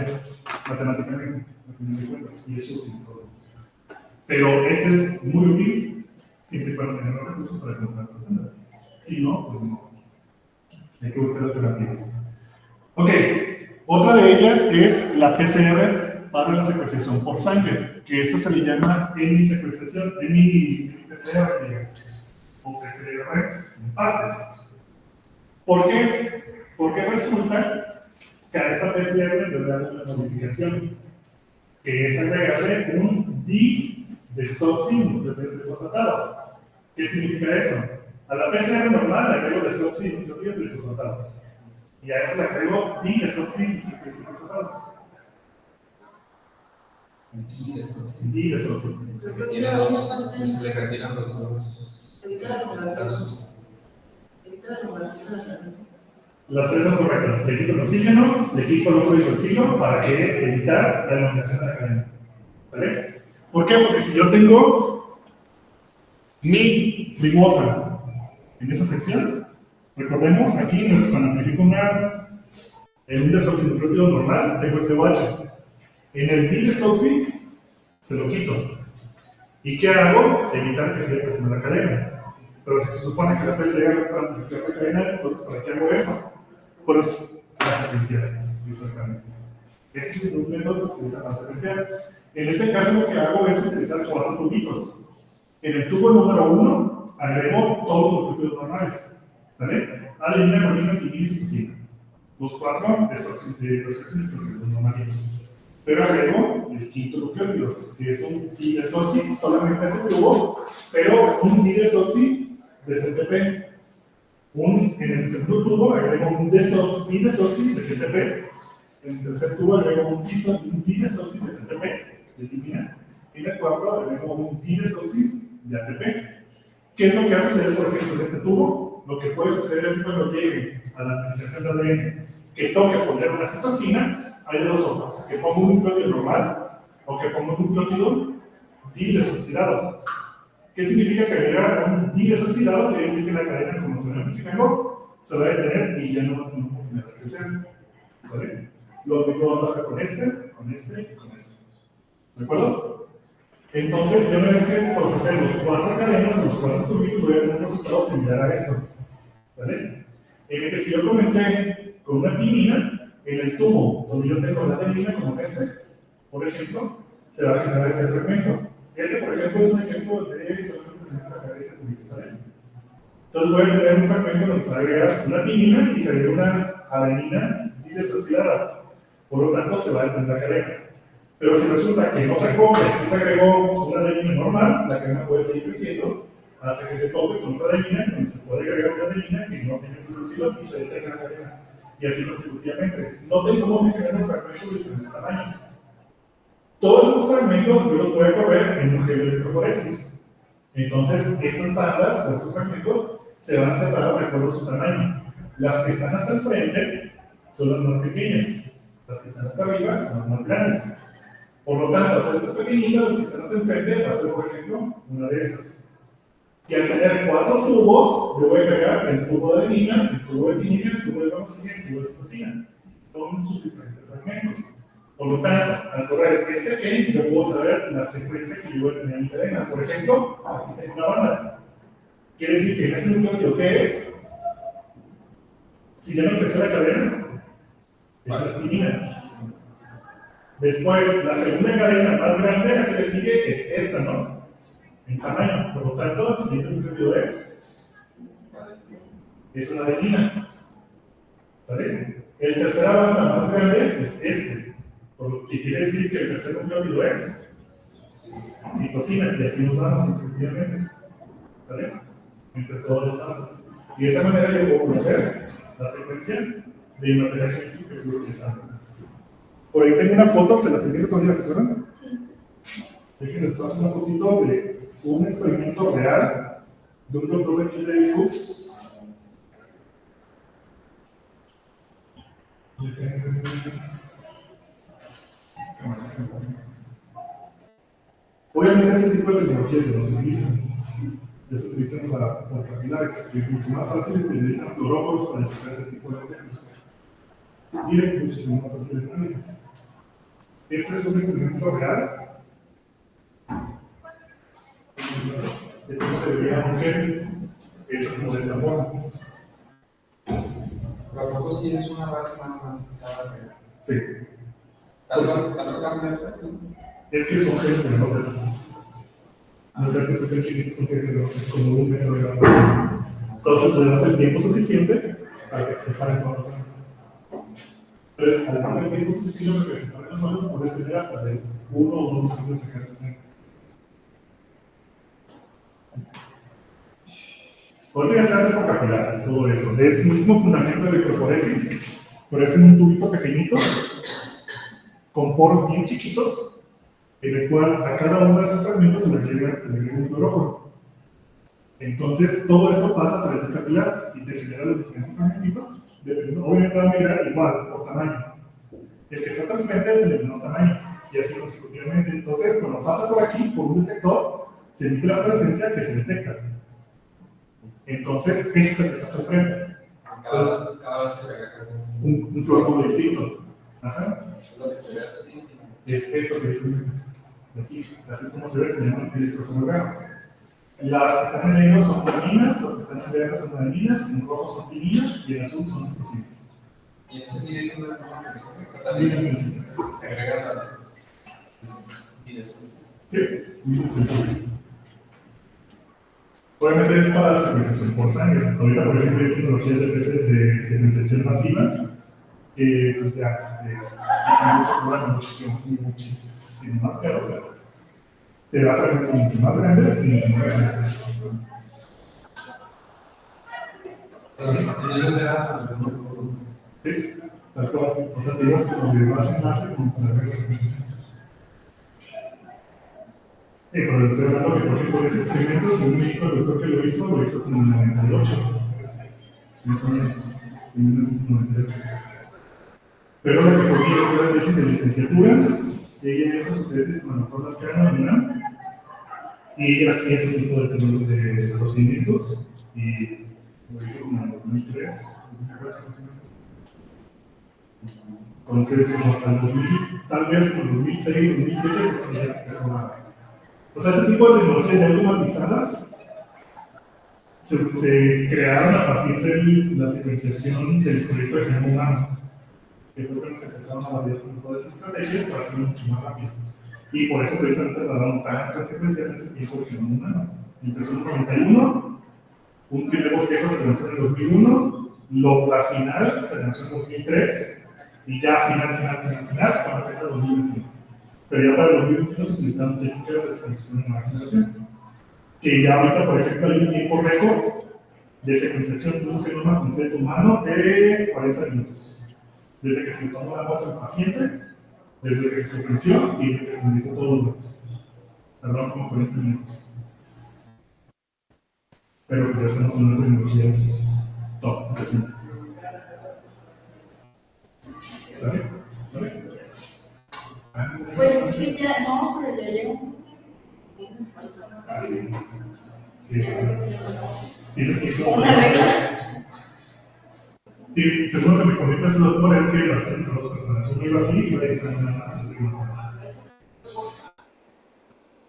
matemáticamente, y es útil. Pero este es muy útil siempre y cuando tengan los recursos para comprar los estándares. Si no, pues no. Hay que buscar alternativas. Ok, otra de ellas es la PCR para la secuenciación por sangre, que esta se le llama hemisecuenciación, hemi-PCR, o PCR en partes. ¿Por qué? Porque resulta que a esta PCR le da una modificación, que es agregarle un didesoxinnucleótido. ¿Qué significa eso? A la PCR normal le agrego desoxinnucleótidos. Y a esa le agrego didesoxinnucleótidos. Didesoxin. Tiene dos, se le retiran los dos. Evita la acumulación. Evita la acumulación de la carne. Las tres son correctas. Le quito el oxígeno, le quito el hidroxilo para que evitar la elongación de la cadena. ¿Vale? ¿Por qué? Porque si yo tengo mi mimosa en esa sección, recordemos aquí cuando amplifico un desoxinnucleótido normal, tengo este OH. En el didesoxi se lo quito. ¿Y qué hago? Evitar que se creciendo la cadena. Pero si se supone que la PCR es para amplificar la cadena, entonces ¿para qué hago eso? Por eso, la secuencial. Exactamente. Ese es un método que se utiliza para secuenciar. En este caso lo que hago es utilizar 4 tubitos. En el tubo número 1 agrego todos los nucleótidos normales. ¿Sale? Adenina, guanina, timina y citosina. Los 4 desoxinnucleótidos normalitos. Pero agrego el quinto nucleótido, que es un didesoxi, solamente ese tubo, pero un didesoxi de CTP. En el segundo tubo agrego un didesoxi de GTP. En el tercer tubo agrego un didesoxi de GTP, de timina. Y en el cuarto agrego un didesoxi de ATP. ¿Qué es lo que va a suceder, por ejemplo, en este tubo? Lo que puede suceder es que cuando llegue a la amplificación de ADN, que toque poner una citosina, hay de dos sopas, que pongo un nucleótido normal o que pongo un nucleótido didesoxidado. ¿Qué significa que agregar un didesoxidado? Quiere decir que la cadena, como se va amplificando, se va a detener y ya no va a tener oportunidad de crecer. ¿Vale? Lo mismo va a pasar con este y con este. ¿De acuerdo? Entonces, yo me vez que procesé los 4 cadenas, los 4 tubitos, voy a tener un resultado similar a esto. ¿Vale? En el que si yo comencé con una timina, en el tubo donde yo tengo la adenina, como este, por ejemplo, se va a generar ese fragmento. Este, por ejemplo, es un ejemplo de solamente sacar este tubito, ¿sale? Entonces voy a tener un fragmento donde se va a agregar una timina y se agrega una adenina disociada. Por lo tanto, se va a detener la cadena. Pero si resulta que no recoge, si se agregó una adenina normal, la cadena puede seguir creciendo hasta que se tope con otra adenina, donde se puede agregar una adenina que no tenga ese y se detenga la cadena. Y así consecutivamente. Noten cómo se generan fragmentos de diferentes tamaños. Todos estos fragmentos yo los voy a correr en un gel de electroforesis. Entonces, estas bandas o estos fragmentos se van a separar de acuerdo a su tamaño. Las que están hasta el frente son las más pequeñas, las que están hasta arriba son las más grandes. Por lo tanto, al ser estas pequeñitas, las que están hasta el frente va a ser, por ejemplo, una de estas. Y al tener 4 tubos, yo voy a pegar el tubo de adenina, el tubo de timina, el tubo de vancina y el tubo de citosina, con sus diferentes fragmentos. Por lo tanto, al correr este gen, yo puedo saber la secuencia que yo voy a tener en mi cadena. Por ejemplo, aquí tengo una banda. Quiere decir que en ese nucleótido, ¿qué es? Si ya no creció la cadena, es la timina. Después, la segunda cadena más grande, la que le sigue, es esta, ¿no? En tamaño. Por lo tanto, el siguiente nucleótido es una adenina. ¿Sale? El tercera banda más grande es este. Por lo que quiere decir que el tercer nucleótido es citosina, y así nos damos instructivamente. ¿Vale? Entre todos los datos. Y de esa manera yo puedo conocer la secuencia de material genético que estoy utilizando. Por ahí tengo una foto, se las envío todavía, ¿se acuerdan? Sí. Déjenles paso una fotito de un experimento real de un doctor de aquí de Fuchs. Obviamente ese tipo de tecnologías no se utilizan. Ya se utilizan para capilares, que es mucho más fácil, utilizan fluoróforos para detectar ese tipo de objetos. Y es muchísimo más fácil de análisis. Este es un experimento real. Entonces se vería un gel hecho como de esta forma. Pero a poco sí es una base más cada vez. Sí. ¿Tanto cambia eso? Es que son geles de notas. No creas que son chiquitos, son geles de notas, como un metro de grado. Entonces le das el tiempo suficiente para que se separen todas las bandas. Entonces, al par del tiempo suficiente para que se separen las bandas, puedes tener hasta de 1 o 2 años de casa. Ahorita ya se hace por capilar todo esto. Es el mismo fundamento de electroforesis, pero es en un tubito pequeñito, con poros bien chiquitos, en el cual a cada uno de esos fragmentos se le agrega un fluorófono. Entonces, todo esto pasa a través del capilar y te genera los diferentes fragmentitos, dependiendo, obviamente va a mirar igual, por tamaño. El que está al frente es el menor tamaño, y así consecutivamente. Entonces, cuando pasa por aquí, por un detector, se emite la fluorescencia que se detecta. Entonces, ese es el que está al frente. Cada vez se agrega Un fluorófono distinto. Ajá. es lo que se ve así. Es eso que dicen aquí. Así es como se ve, se llaman electrofonogramas. Las que están en negro son taminas, las que están en verde son adeninas, en rojo son timinas y en azul son citocinas. Y ese sigue siendo el mismo principio. Mismo Exactamente. principio. Se agregan las direcciones. Sí, mismo principio. Obviamente es para la secuenciación por sangre. Ahorita, por ejemplo, hay tecnologías de secuenciación masiva que pues ya tienen mucho problema, muchísimo más caro, pero te da fragmentos mucho más grandes y mucho más grandes. Entonces era Sí, tal cual. O sea, te ibas como de base en base como para ver las secuenciaciones. Sí, pero estoy hablando que, por ejemplo, ese experimento, según me dijo el doctor que lo hizo como en el 98. Más o menos, en 1998. Pero lo que fue mi doctora de tesis de licenciatura, ella hizo su tesis con la doctora Lascano en UNAM, y ella hacía ese tipo de procedimientos, y lo hizo como en 2003, 2004, más o menos. Entonces, como hasta el 2000, tal vez como 2006, 2007, ya se empezó a... O sea, ese tipo de tecnologías ya automatizadas se crearon a partir de la secuenciación del proyecto de genoma humano, que fue cuando se empezaron a variar con todas esas estrategias para hacerlo mucho más rápido. Y por eso precisamente tardaron tan secuenciar en ese tiempo de genoma humano. Empezó en el 91, un primer bosquejo se lanzó en el 2001, la final se lanzó en 2003, y ya final fue en el 2021. Pero ya para el 2021 se utilizaron técnicas de secuenciación de nueva generación. Que ya ahorita, por ejemplo, hay un tiempo récord de secuenciación de un genoma completo humano de 40 minutos. Desde que se tomó la muestra del paciente, desde que se secuenció y desde que se analizó todos los datos. Tardaron como 40 minutos. Pero ya estamos en tecnologías top. ¿Sabe? ¿Sabe? Pues es que ya, no, pero ya llevo. Ah, sí. Sí, sí. Tienes que Una regla. Sí, según lo que me comenta ese doctor, es que lo hacen entre dos personas. Uno iba así y va a ir una más.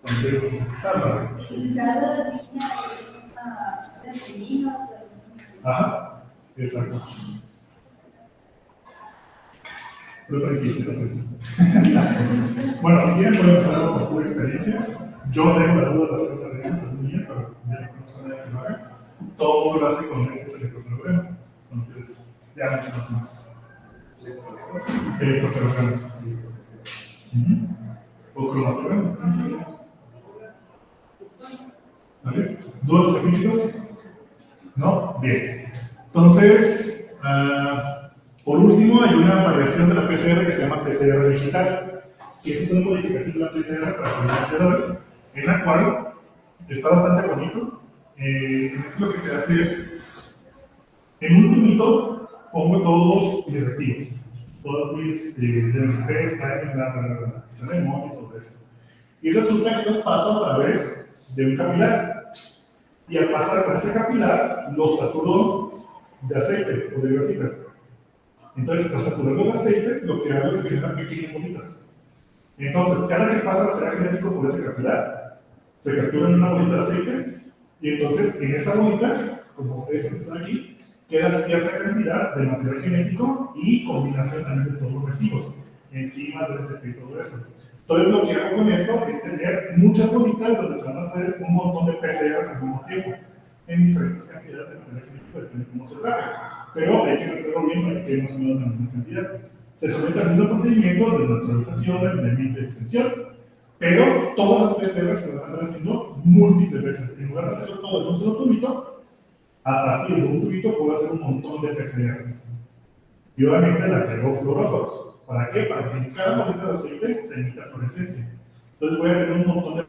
Entonces, salva. Y cada línea es una semilla. Ajá, exacto. Pero tranquilo, no sé esto. Bueno, si quieren, pueden pasar por pura experiencia. Yo tengo la duda de hacer una de esas niñas, pero ya no conozco a nadie que lo haga. Todo lo hace con estos electrofonogramas. Entonces, ya mucho más simple. Electrofonogramas. O cromatogramas. ¿Sale? ¿Dudas específicos? ¿No? Bien. Entonces, por último, hay una variación de la PCR que se llama PCR digital, que es una modificación de la PCR para que en la cual está bastante bonito. En esto lo que se hace es, en un tubito pongo todos mis reactivos, todos mis DMPs, bla, y todo eso. Y resulta que los paso a través de un capilar. Y al pasar por ese capilar, los saturo de aceite o de grasita. Entonces, al saturarlo de aceite, lo que hago es generar pequeñas bolitas. Entonces, cada que pasa material genético por ese capilar, se captura en una bolita de aceite, y entonces en esa bolita, como esa que está aquí, queda cierta cantidad de material genético y combinación también de todos los reactivos, enzimas, DNP y todo eso. Entonces, lo que hago con esto es tener muchas bolitas donde se van a hacer un montón de PCRs al mismo tiempo, en diferentes cantidades de material genético, depende de cómo se trabe. pero hay que hacerlo bien para que quede más o menos la misma cantidad. Se somete al mismo procedimiento de naturalización, de enviamiento y extensión, pero todas las PCRs se van a estar haciendo múltiples veces. En lugar de hacerlo todo en un solo tubito, a partir de un tubito puedo hacer un montón de PCRs. Y obviamente le agrego fluoróforos. ¿Para qué? Para que en cada bolita de aceite se emita fluorescencia. Entonces voy a tener un montón de